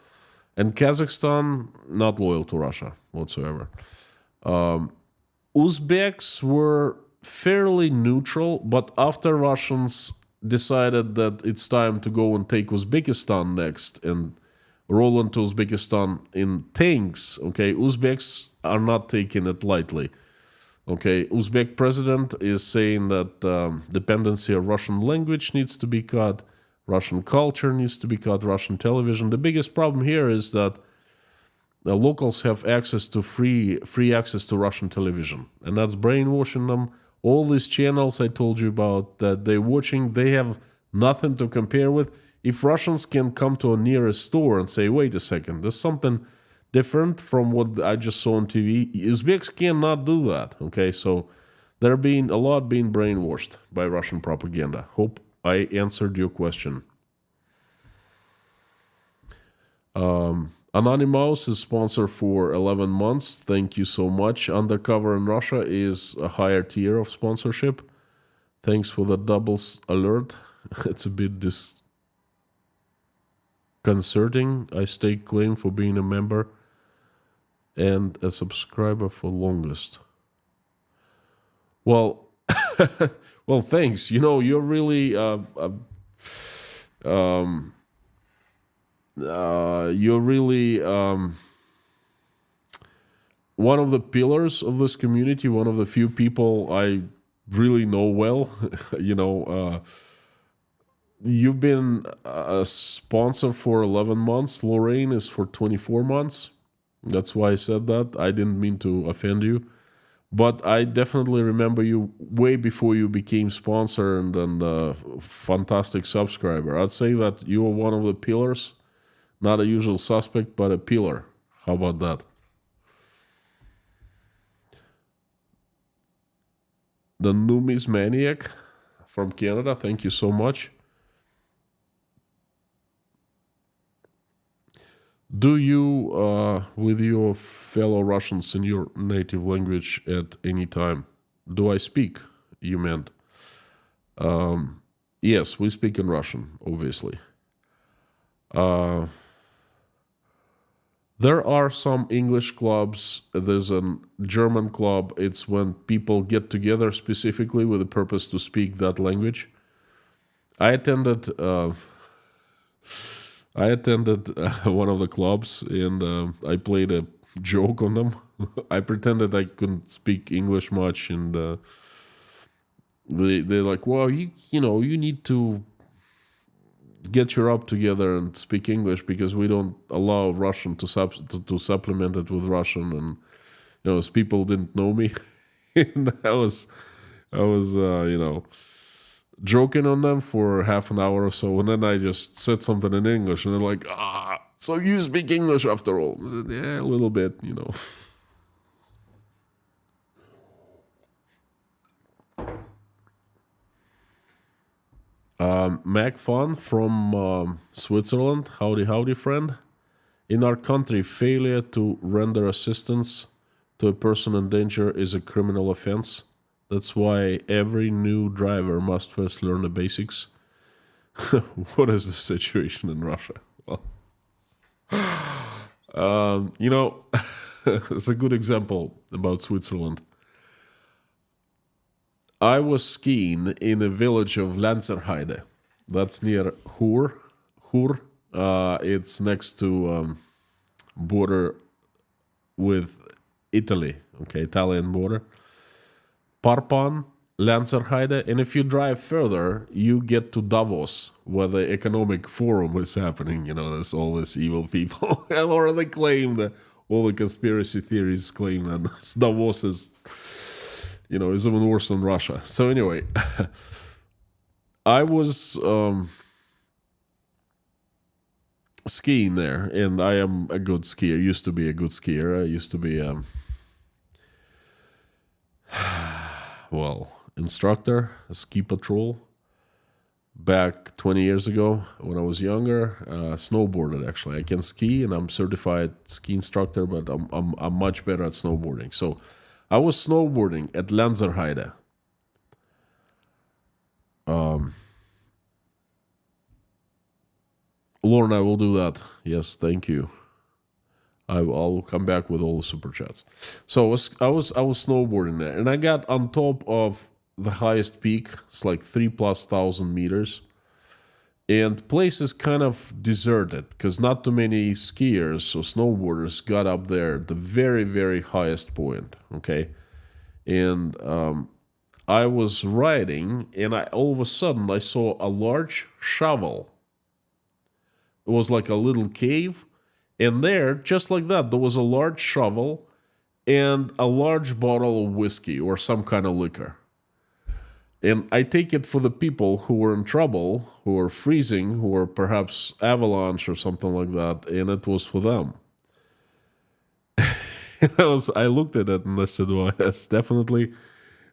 And Kazakhstan, not loyal to Russia whatsoever. Uzbeks were fairly neutral, but after Russians decided that it's time to go and take Uzbekistan next and roll into Uzbekistan in tanks, okay, Uzbeks are not taking it lightly. Okay, Uzbek president is saying that dependency of Russian language needs to be cut, Russian culture needs to be cut, Russian television. The biggest problem here is that the locals have access to free access to Russian television, and that's brainwashing them. All these channels I told you about that they're watching, they have nothing to compare with. If Russians can come to a nearest store and say, wait a second, there's something different from what I just saw on TV, Uzbeks cannot do that. Okay, so they're being brainwashed by Russian propaganda. Hope I answered your question. Anonymous is sponsor for 11 months. Thank you so much. Undercover in Russia is a higher tier of sponsorship. Thanks for the doubles alert. It's a bit disconcerting. I stake claim for being a member and a subscriber for longest. Well, well, thanks. You're really one of the pillars of this community, one of the few people I really know well. You've been a sponsor for 11 months. Lorraine is for 24 months. That's why I said that. I didn't mean to offend you. But I definitely remember you way before you became sponsor and a fantastic subscriber. I'd say that you are one of the pillars. Not a usual suspect, but a pillar. How about that? The Numismaniac from Canada, thank you so much. Do you, with your fellow Russians in your native language at any time? Do I speak, you meant? Yes, we speak in Russian, obviously. There are some English clubs. There's a German club. It's when people get together specifically with the purpose to speak that language. I attended one of the clubs, and I played a joke on them. I pretended I couldn't speak English much, and they're like, well, you need to get your up together and speak English because we don't allow Russian to supplement it with Russian. And as people didn't know me, and I was joking on them for half an hour or so, and then I just said something in English, and they're like, so you speak English after all? I said, yeah, a little bit, Mac Fun from Switzerland. Howdy, friend. In our country, failure to render assistance to a person in danger is a criminal offense. That's why every new driver must first learn the basics. What is the situation in Russia? Well, it's a good example about Switzerland. I was skiing in a village of Lanzerheide. That's near Hur. Hur. It's next to border with Italy. Okay, Italian border. Parpan, Lanzerheide, and if you drive further, you get to Davos, where the economic forum is happening. There's all these evil people, or they claim that all the conspiracy theories claim that Davos is even worse than Russia. So anyway, I was skiing there, and I am a good skier. Used to be a good skier. I used to be instructor, a ski patrol, back 20 years ago when I was younger. Snowboarded, actually. I can ski, and I'm certified ski instructor, but I'm much better at snowboarding. So I was snowboarding at Lanzerheide. Lauren, I will do that. Yes, thank you. I'll come back with all the super chats. So I was snowboarding there, and I got on top of the highest peak. It's like 3,000+ meters, and place is kind of deserted because not too many skiers or snowboarders got up there at the very, very highest point. Okay, and I was riding, and all of a sudden I saw a large shovel. It was like a little cave. And there, just like that, there was a large shovel and a large bottle of whiskey or some kind of liquor. And I take it for the people who were in trouble, who were freezing, who were perhaps avalanche or something like that, and it was for them. And I looked at it and I said, well, yes, definitely,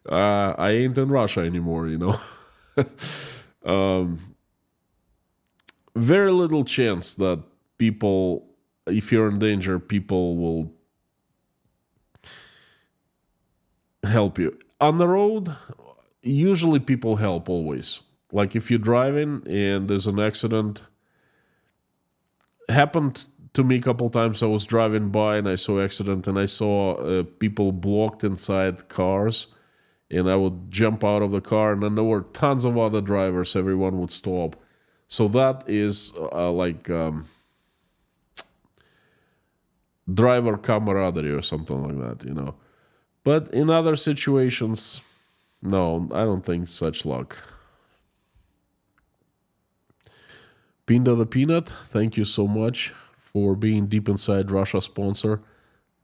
I ain't in Russia anymore, Very little chance that people, if you're in danger, people will help you. On the road, usually people help always. Like if you're driving and there's an accident, happened to me a couple times. I was driving by and I saw accident, and I saw people blocked inside cars, and I would jump out of the car, and then there were tons of other drivers. Everyone would stop. So that is driver camaraderie or something like that, But in other situations, no, I don't think such luck. Pinda the Peanut, thank you so much for being Deep Inside Russia sponsor.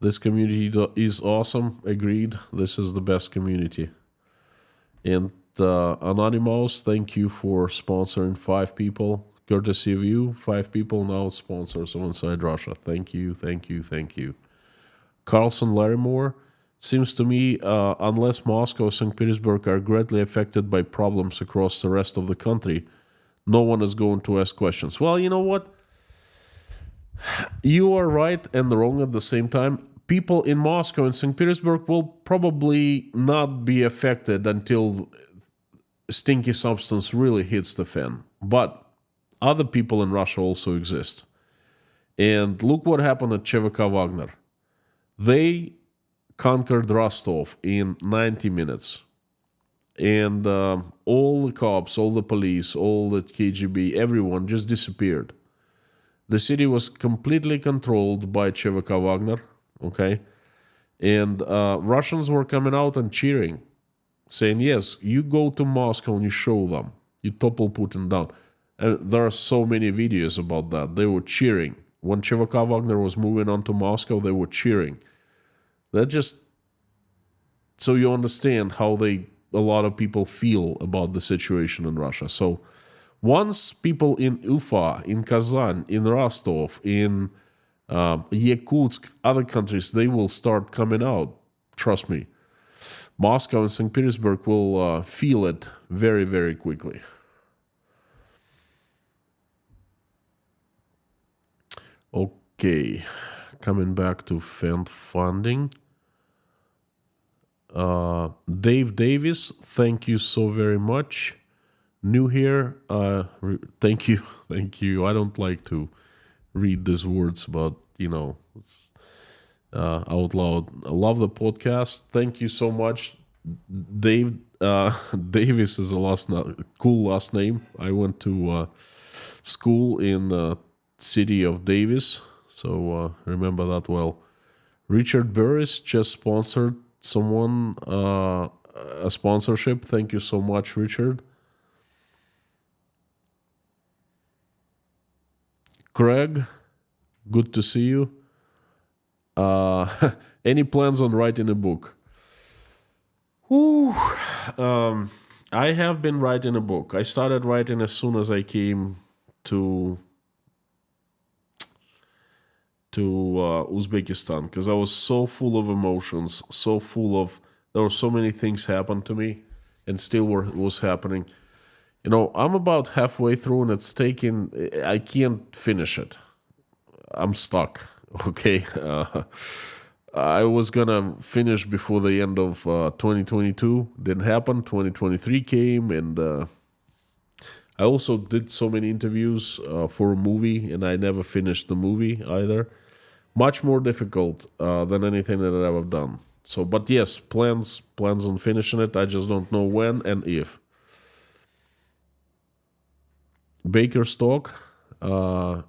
This community is awesome. Agreed. This is the best community. And Anonymous, thank you for sponsoring 5 people. Courtesy of you, 5 people now sponsors of Inside Russia. Thank you, thank you, thank you. Carlson Larrymore, seems to me, unless Moscow and St. Petersburg are greatly affected by problems across the rest of the country, no one is going to ask questions. Well, you know what? You are right and wrong at the same time. People in Moscow and St. Petersburg will probably not be affected until stinky substance really hits the fan. But other people in Russia also exist. And look what happened at CVK Wagner. They conquered Rostov in 90 minutes. And all the cops, all the police, all the KGB, everyone just disappeared. The city was completely controlled by CVK Wagner, okay? And Russians were coming out and cheering, saying, yes, you go to Moscow and you show them. You topple Putin down. And there are so many videos about that. They were cheering. When CVK Wagner was moving on to Moscow, they were cheering. That just so you understand how a lot of people feel about the situation in Russia. So once people in Ufa, in Kazan, in Rostov, in Yakutsk, other countries, they will start coming out. Trust me. Moscow and St. Petersburg will feel it very, very quickly. Okay, coming back to fan funding. Dave Davis, thank you so very much. New here, thank you. I don't like to read these words, but out loud. I love the podcast. Thank you so much, Dave Davis is a cool last name. I went to school in city of Davis, so remember that well. Richard Burris just sponsored someone a sponsorship. Thank you so much, Richard. Craig, good to see you. Any plans on writing a book? Whew. I have been writing a book. I started writing as soon as I came to Uzbekistan because I was so full of emotions, so full of there were so many things happened to me, and still was happening. You know, I'm about halfway through, and it's taking. I can't finish it. I'm stuck. Okay. I was gonna finish before the end of 2022. Didn't happen. 2023 came, and I also did so many interviews for a movie, and I never finished the movie either. Much more difficult than anything that I've ever done. So, but yes, plans on finishing it. I just don't know when and if. Baker's talk.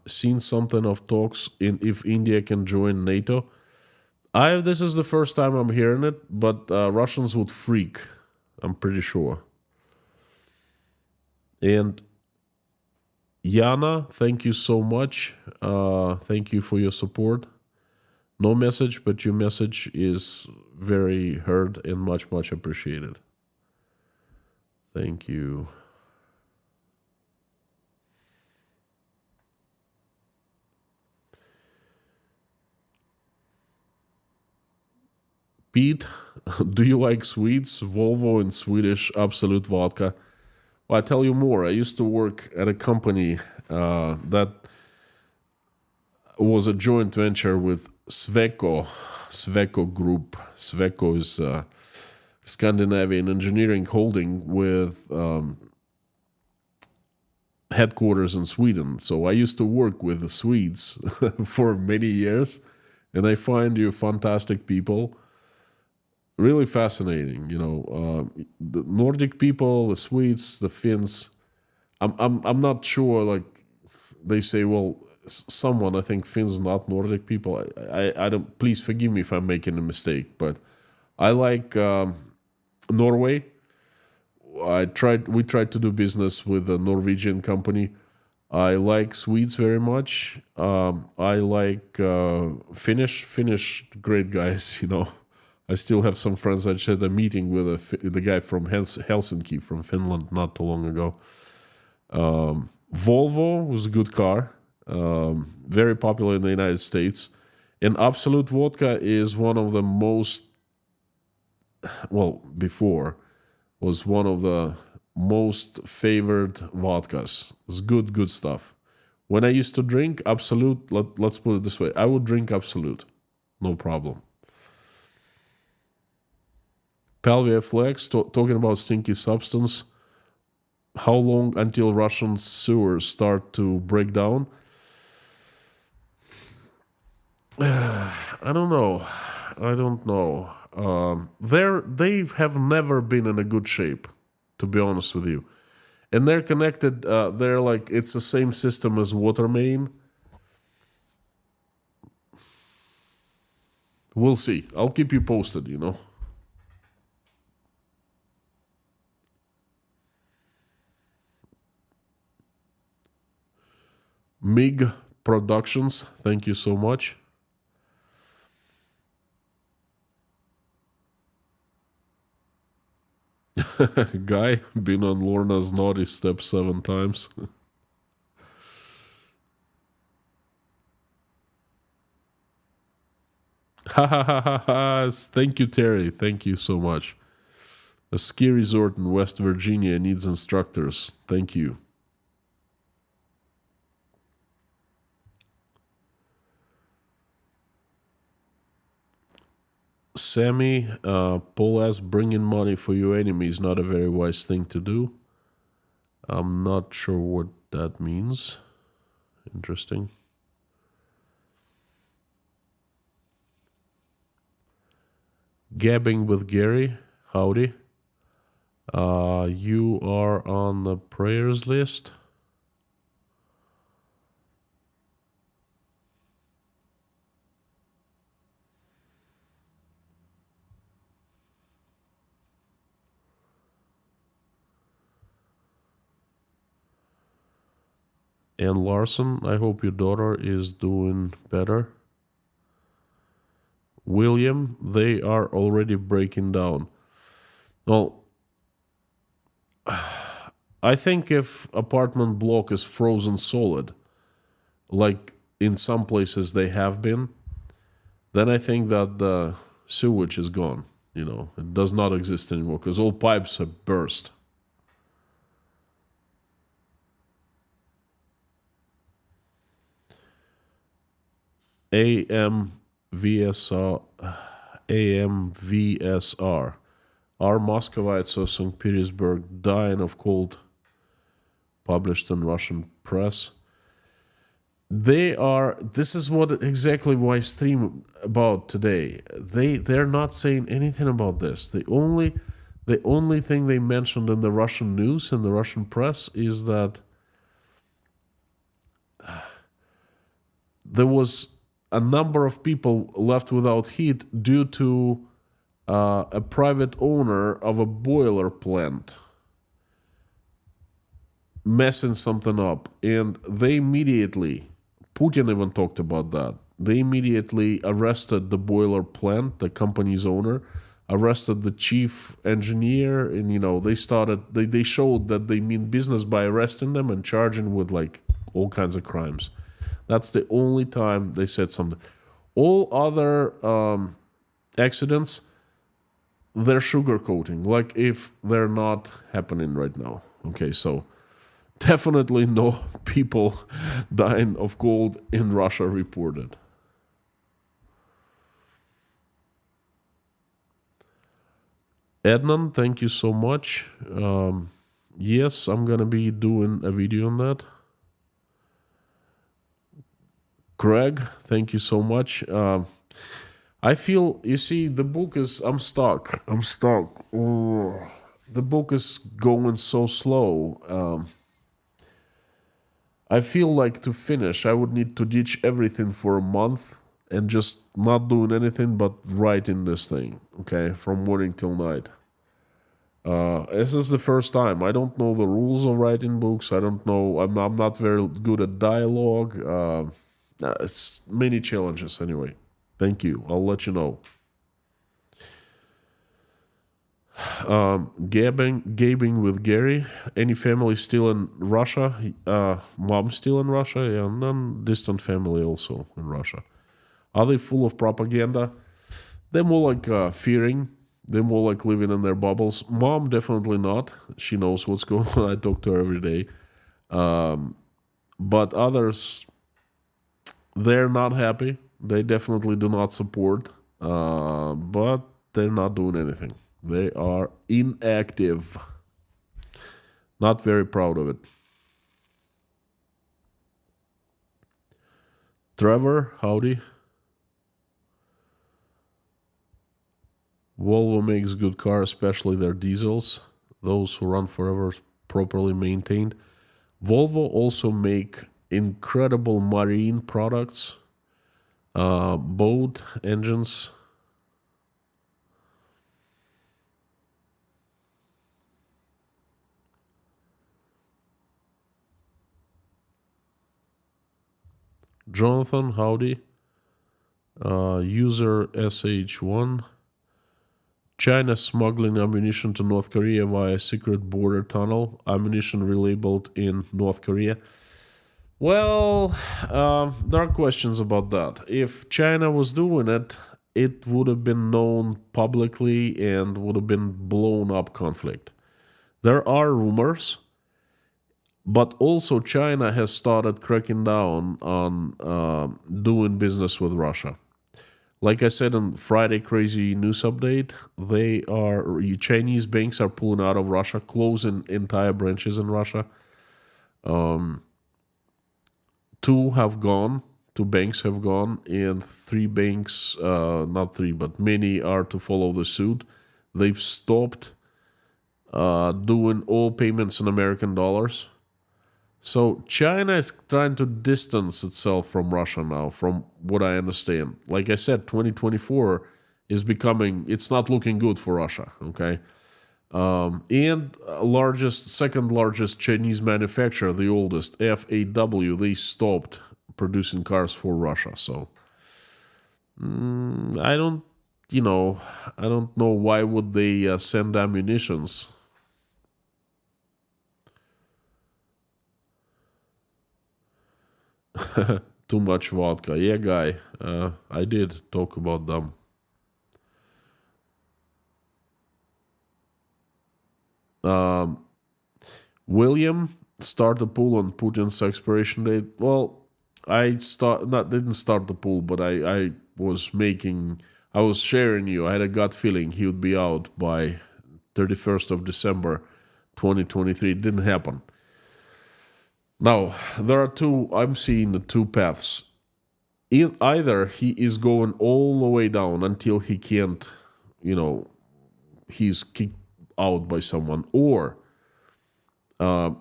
Seen something of talks in if India can join NATO. This is the first time I'm hearing it, but Russians would freak. I'm pretty sure. And Yana, thank you so much. Thank you for your support. No message, but your message is very heard and much, much appreciated. Thank you. Pete, do you like sweets? Volvo and Swedish Absolute Vodka. Well, I tell you more. I used to work at a company that was a joint venture with Sweco Group. Sweco is a Scandinavian engineering holding with headquarters in Sweden. So I used to work with the Swedes for many years, and I find you fantastic people. Really fascinating, the Nordic people, the Swedes, the Finns. I'm not sure. Like they say, well, someone I think Finns not Nordic people. I don't. Please forgive me if I'm making a mistake, but I like Norway. We tried to do business with a Norwegian company. I like Swedes very much. I like Finnish great guys. I still have some friends. I just had a meeting with the guy from Helsinki, from Finland, not too long ago. Volvo was a good car, very popular in the United States. And Absolute Vodka is one of the before, was one of the most favored vodkas. It's good stuff. When I used to drink Absolute, let's put it this way, I would drink Absolute, no problem. Palvia Flex, talking about stinky substance. How long until Russian sewers start to break down? I don't know. They have never been in a good shape, to be honest with you. And they're connected. They're like it's the same system as water main. We'll see. I'll keep you posted. MIG Productions, thank you so much. Guy, been on Lorna's naughty step 7 times. Ha ha ha ha ha. Thank you, Terry. Thank you so much. A ski resort in West Virginia needs instructors. Thank you. Sammy, Paul asks, bringing money for your enemy is not a very wise thing to do. I'm not sure what that means. Interesting. Gabbing with Gary. howdy. You are on the prayers list. And Larson, I hope your daughter is doing better. William, they are already breaking down. Well, I think if apartment block is frozen solid, like in some places they have been, then I think that the sewage is gone. It does not exist anymore because all pipes have burst. AMVSR, AMVSR. Are Muscovites of St. Petersburg dying of cold? Published in Russian press. They are. This is what exactly why I stream about today. They're not saying anything about this. The only thing they mentioned in the Russian news and the Russian press is that there was a number of people left without heat due to a private owner of a boiler plant messing something up, and they immediately, Putin even talked about that. They immediately arrested the boiler plant, the company's owner, arrested the chief engineer, and they showed that they mean business by arresting them and charging with like all kinds of crimes. That's the only time they said something. All other accidents, they're sugarcoating, like if they're not happening right now. Okay, so definitely no people dying of cold in Russia reported. Ednan, thank you so much. Yes, I'm gonna be doing a video on that. Greg, thank you so much. I feel, you see, the book is, I'm stuck. Oh, the book is going so slow. I feel like to finish, I would need to ditch everything for a month and just not doing anything but writing this thing, okay, from morning till night. This is the first time. I don't know the rules of writing books. I don't know. I'm not very good at dialogue. It's many challenges anyway. Thank you. I'll let you know. Gabing with Gary. Any family still in Russia? Mom still in Russia, and then distant family also in Russia. Are they full of propaganda? They're more like fearing. They're more like living in their bubbles. Mom, definitely not. She knows what's going on. I talk to her every day. But others, they're not happy. They definitely do not support. But they're not doing anything. They are inactive. Not very proud of it. Trevor, howdy. Volvo makes good cars, especially their diesels. Those who run forever, properly maintained. Volvo also make incredible marine products, boat engines. Jonathan, howdy. User SH1. China smuggling ammunition to North Korea via secret border tunnel. Ammunition relabeled in North Korea. Well, there are questions about that. If China was doing it, it would have been known publicly and would have been blown up conflict. There are rumors, but also China has started cracking down on doing business with Russia. Like I said on Friday Crazy News Update, Chinese banks are pulling out of Russia, closing entire branches in Russia. 2 have gone, 2 banks have gone, and 3 banks, not 3, but many are to follow the suit. they've stopped doing all payments in American dollars. So China is trying to distance itself from Russia now, from what I understand. Like I said, 2024 is it's not looking good for Russia, okay? And second largest Chinese manufacturer, the oldest, FAW, they stopped producing cars for Russia. So I don't know why would they send ammunitions. Too much vodka. Yeah, guy. I did talk about them. William, start the pool on Putin's expiration date. Well, didn't start the pool, but I was sharing you. I had a gut feeling he would be out by 31st of December 2023. It didn't happen. Now, I'm seeing the two paths. Either he is going all the way down until he can't, he's kicked out by someone, or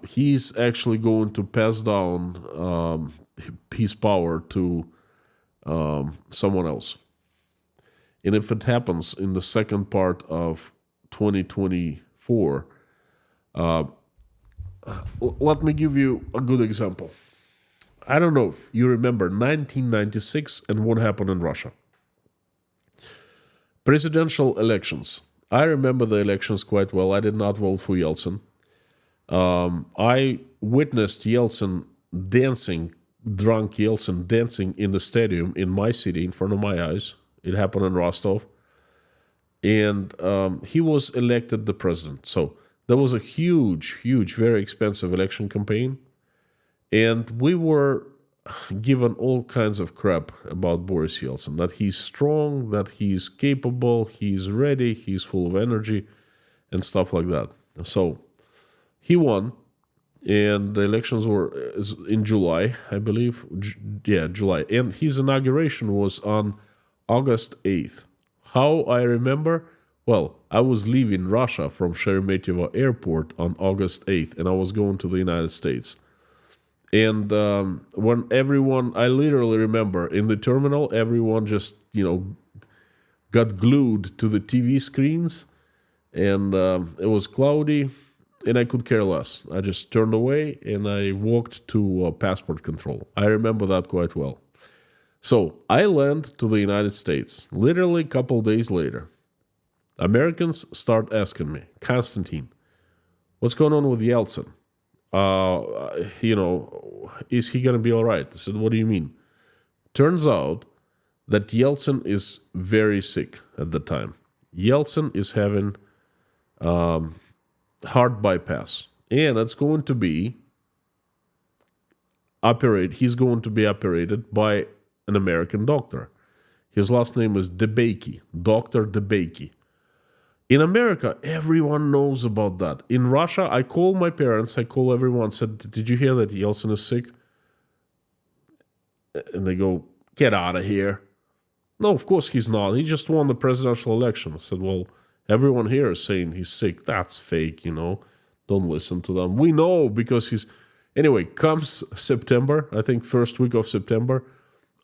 he's actually going to pass down his power to someone else. And if it happens in the second part of 2024, let me give you a good example. I don't know if you remember 1996 and what happened in Russia. Presidential elections. I remember the elections quite well. I did not vote for Yeltsin. I witnessed drunk Yeltsin dancing in the stadium in my city in front of my eyes. It happened in Rostov. And he was elected the president. So there was a huge, very expensive election campaign. And we were given all kinds of crap about Boris Yeltsin, that he's strong, that he's capable, he's ready, he's full of energy, and stuff like that. So he won, and the elections were in July, I believe. July. And his inauguration was on August 8th. How I remember? Well, I was leaving Russia from Sheremetyevo Airport on August 8th, and I was going to the United States. And when I literally remember in the terminal, everyone just, got glued to the TV screens, and it was cloudy, and I could care less. I just turned away and I walked to passport control. I remember that quite well. So I land to the United States, literally a couple days later. Americans start asking me, Konstantin, what's going on with Yeltsin? Is he going to be all right? I said, what do you mean? Turns out that Yeltsin is very sick at the time. Yeltsin is having heart bypass, and it's going to be he's going to be operated by an American doctor. His last name is Debakey, Dr. Debakey. In America, everyone knows about that. In Russia, I call my parents, I call everyone, said, did you hear that Yeltsin is sick? And they go, get out of here. No, of course he's not. He just won the presidential election. I said, well, everyone here is saying he's sick. That's fake, Don't listen to them. We know because he's... Anyway, comes September, I think first week of September,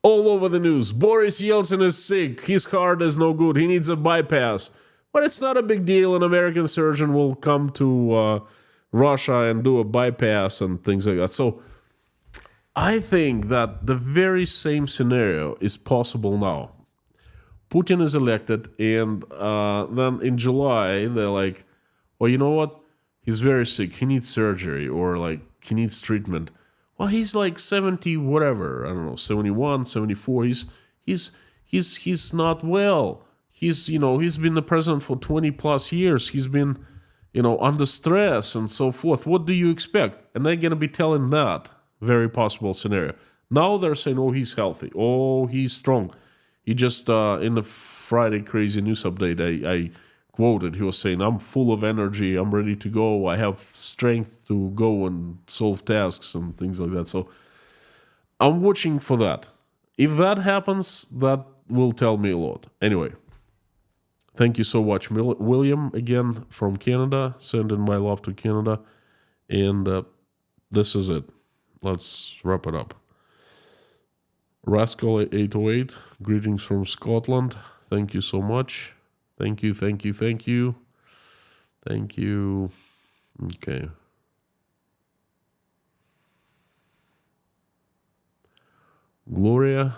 all over the news. Boris Yeltsin is sick. His heart is no good. He needs a bypass. But it's not a big deal. An American surgeon will come to Russia and do a bypass and things like that. So I think that the very same scenario is possible now. Putin is elected, and then in July, they're like, well, you know what? He's very sick. He needs surgery, or he needs treatment. Well, he's 70, whatever. I don't know, 71, 74. He's not well. He's been the president for 20 plus years. He's been, under stress and so forth. What do you expect? And they're going to be telling that very possible scenario. Now they're saying, oh, he's healthy. Oh, he's strong. He just, in the Friday Crazy News update, I quoted, he was saying, I'm full of energy. I'm ready to go. I have strength to go and solve tasks and things like that. So I'm watching for that. If that happens, that will tell me a lot. Anyway. Thank you so much, William, again from Canada. Sending my love to Canada. And this is it. Let's wrap it up. Rascal 808, greetings from Scotland. Thank you so much. Thank you, thank you, thank you. Thank you. Okay. Gloria.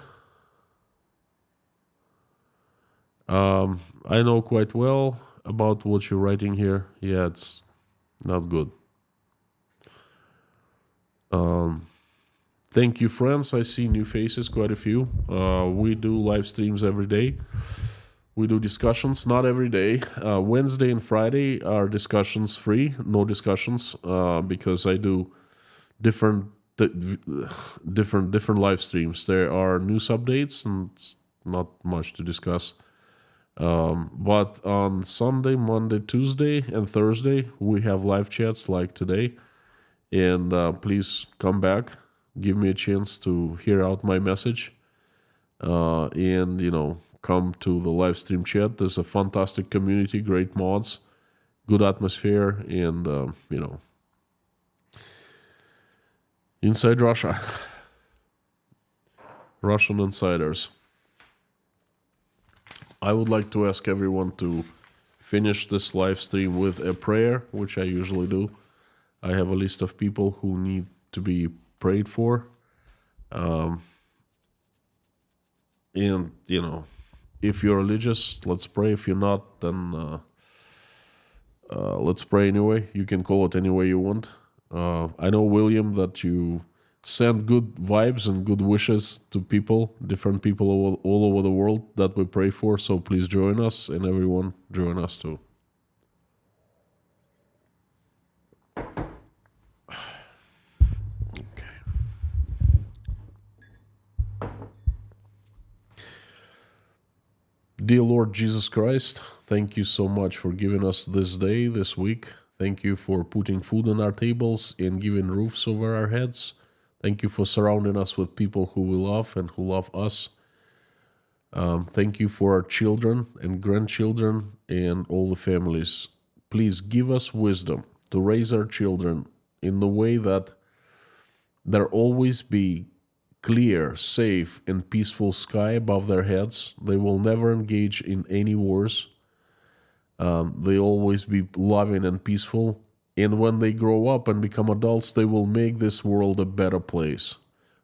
I know quite well about what you're writing here. Yeah, it's not good. Thank you, friends. I see new faces, quite a few. We do live streams every day. We do discussions, not every day. Wednesday and Friday are discussions free, no discussions, because I do different live streams. There are news updates and it's not much to discuss. But on Sunday, Monday, Tuesday, and Thursday, we have live chats like today. And please come back, give me a chance to hear out my message, and come to the live stream chat. There's a fantastic community, great mods, good atmosphere, and inside Russia, Russian insiders. I would like to ask everyone to finish this live stream with a prayer, which I usually do. I have a list of people who need to be prayed for. And, if you're religious, let's pray. If you're not, then let's pray anyway. You can call it any way you want. I know, William, that you send good vibes and good wishes to people, different people all over the world that we pray for. So please join us, and everyone join us too. Dear Lord Jesus Christ, thank you so much for giving us this day, this week. Thank you for putting food on our tables and giving roofs over our heads. Thank you for surrounding us with people who we love and who love us. Thank you for our children and grandchildren and all the families. Please give us wisdom to raise our children in the way that there always be clear, safe, and peaceful sky above their heads. They will never engage in any wars. They always be loving and peaceful. And when they grow up and become adults, they will make this world a better place.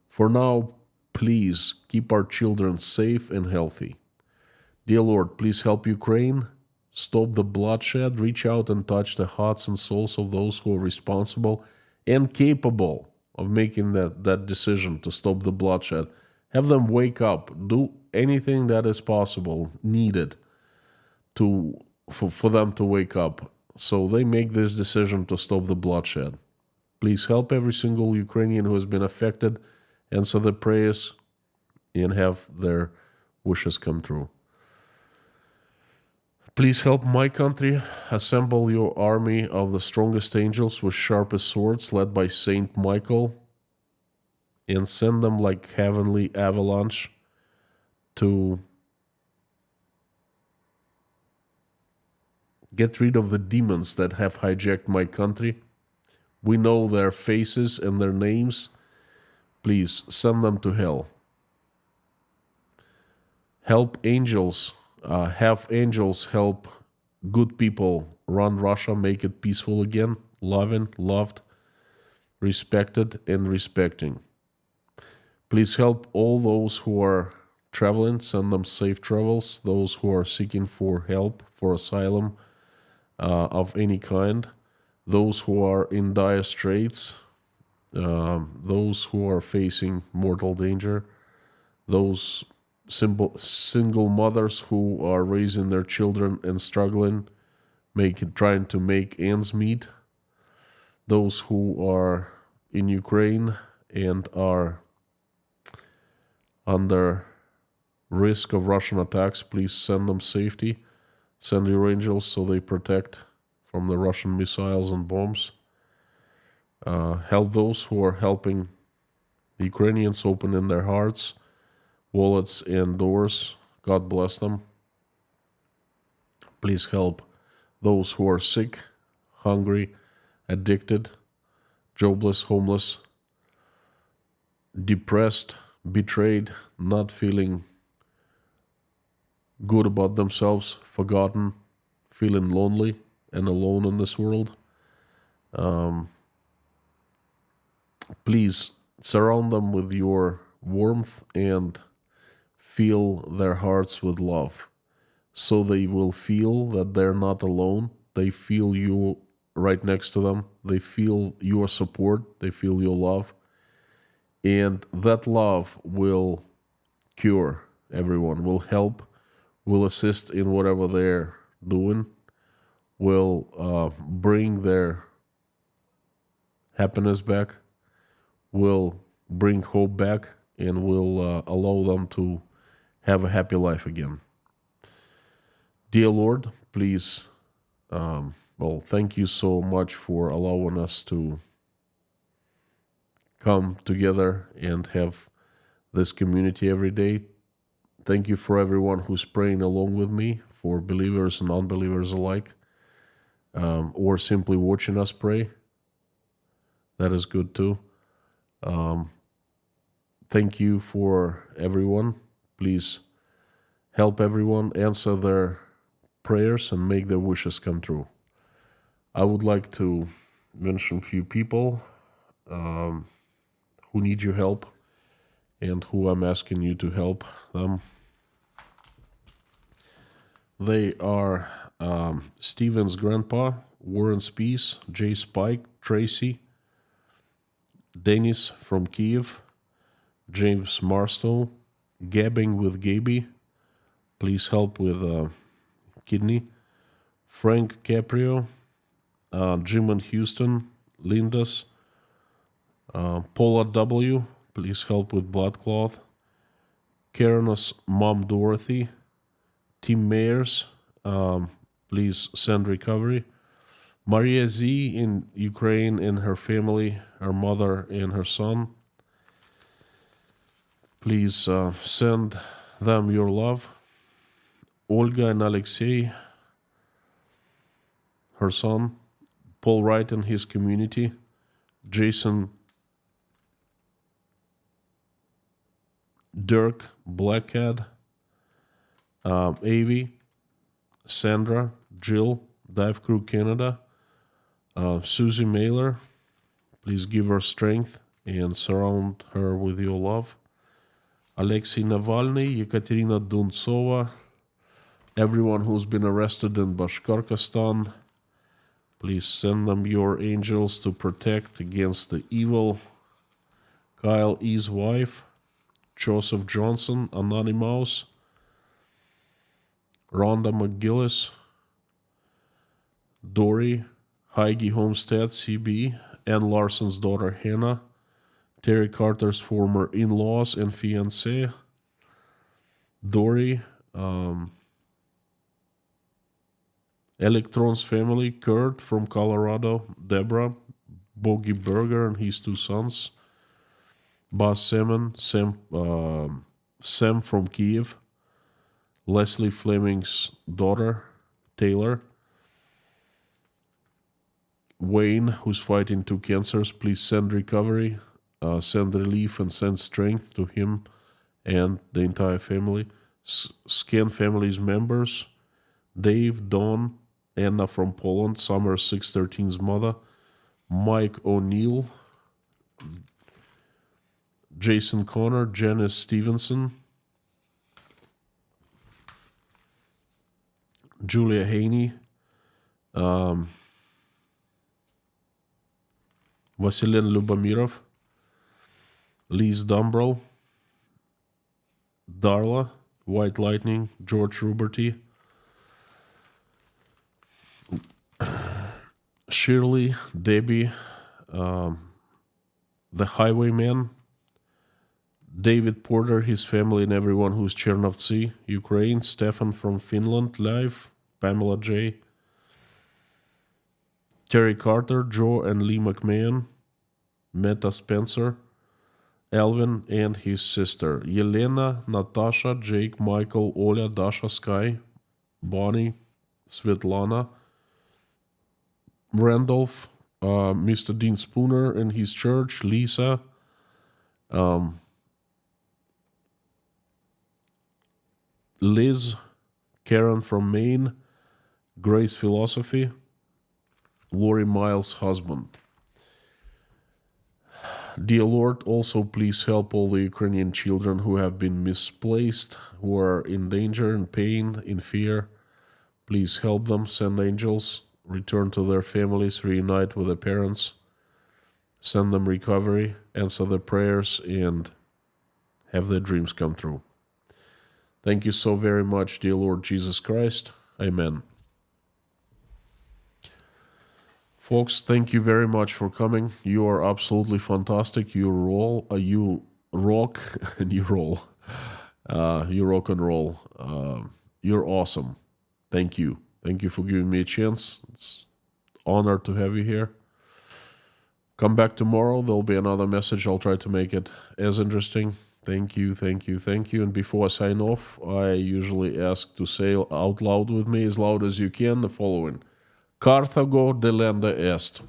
For now, please keep our children safe and healthy. Dear Lord, please help Ukraine. Stop the bloodshed. Reach out and touch the hearts and souls of those who are responsible and capable of making that decision to stop the bloodshed. Have them wake up, do anything that is possible, needed for them to wake up, so they make this decision to stop the bloodshed. Please help every single Ukrainian who has been affected, answer their prayers, and have their wishes come true. Please help my country. Assemble your army of the strongest angels with sharpest swords, led by Saint Michael, and send them like heavenly avalanche to get rid of the demons that have hijacked my country. We know their faces and their names. Please send them to hell. Help angels. Have angels help good people run Russia, make it peaceful again, loving, loved, respected, and respecting. Please help all those who are traveling, send them safe travels, those who are seeking for help, for asylum of any kind, those who are in dire straits, those who are facing mortal danger, those single mothers who are raising their children and struggling, trying to make ends meet, those who are in Ukraine and are under risk of Russian attacks. Please send them safety. Send your angels so they protect from the Russian missiles and bombs. Help those who are helping the Ukrainians, opening their hearts, wallets, and doors. God bless them. Please help those who are sick, hungry, addicted, jobless, homeless, depressed, betrayed, not feeling good about themselves, forgotten, feeling lonely and alone in this world. Please surround them with your warmth and fill their hearts with love, so they will feel that they're not alone. They feel you right next to them. They feel your support. They feel your love. And that love will cure everyone, will help, will assist in whatever they're doing, will bring their happiness back, will bring hope back, and will allow them to have a happy life again. Dear Lord, please, thank you so much for allowing us to come together and have this community every day. Thank you for everyone who's praying along with me, for believers and unbelievers alike, or simply watching us pray. That is good too. Thank you for everyone. Please help everyone, answer their prayers, and make their wishes come true. I would like to mention a few people who need your help and who I'm asking you to help them. They are Steven's grandpa, Warren Spees, Jay Spike, Tracy, Denis from Kiev, James Marstow, Gabbing with Gaby, please help with kidney, Frank Caprio, Jim and Houston, Lindas, Paula W., please help with blood clot, Karen's mom Dorothy, Tim Mayers, please send recovery, Maria Z. in Ukraine and her family, her mother and her son, please send them your love, Olga and Alexei, her son, Paul Wright and his community, Jason, Dirk, Black Cat, Avi, Sandra, Jill, Dive Crew Canada, Susie Mailer, please give her strength and surround her with your love, Alexei Navalny, Ekaterina Duntsova, everyone who's been arrested in Bashkortostan, please send them your angels to protect against the evil, Kyle E.'s wife, Joseph Johnson, Anonymous, Rhonda McGillis, Dory, Heidi Homestead, CB, Ann Larson's daughter Hannah, Terry Carter's former in-laws and fiancé, Dory, Electron's family, Kurt from Colorado, Deborah, Bogey Berger and his two sons, Buzz Salmon, Sam from Kiev, Leslie Fleming's daughter, Taylor, Wayne, who's fighting 2 cancers, please send recovery, send relief and send strength to him and the entire family. Scan family's members, Dave, Dawn, Anna from Poland, Summer 613's mother, Mike O'Neill, Jason Connor, Janice Stevenson, Julia Haney, Vasilin Lubomirov, Lise Dumbrell, Darla, White Lightning, George Ruberty, Shirley, Debbie, the Highwayman, David Porter, his family, and everyone who's Chernovtsi, Ukraine, Stefan from Finland, live, Pamela J., Terry Carter, Joe and Lee McMahon, Meta Spencer, Alvin and his sister, Yelena, Natasha, Jake, Michael, Oля, Dasha, Sky, Bonnie, Svetlana, Randolph, Mr. Dean Spooner and his church, Lisa, Liz, Karen from Maine, Grace Philosophy, Lori Miles' husband. Dear Lord, also please help all the Ukrainian children who have been misplaced, who are in danger, in pain, in fear. Please help them, send angels, return to their families, reunite with their parents, send them recovery, answer their prayers, and have their dreams come true. Thank you so very much, dear Lord Jesus Christ. Amen. Folks, thank you very much for coming. You are absolutely fantastic. You roll, you rock, and you roll. You rock and roll. You're awesome. Thank you. Thank you for giving me a chance. It's an honor to have you here. Come back tomorrow. There'll be another message. I'll try to make it as interesting. Thank you, thank you, thank you. And before I sign off, I usually ask to say out loud with me, as loud as you can, the following. Carthago delenda est.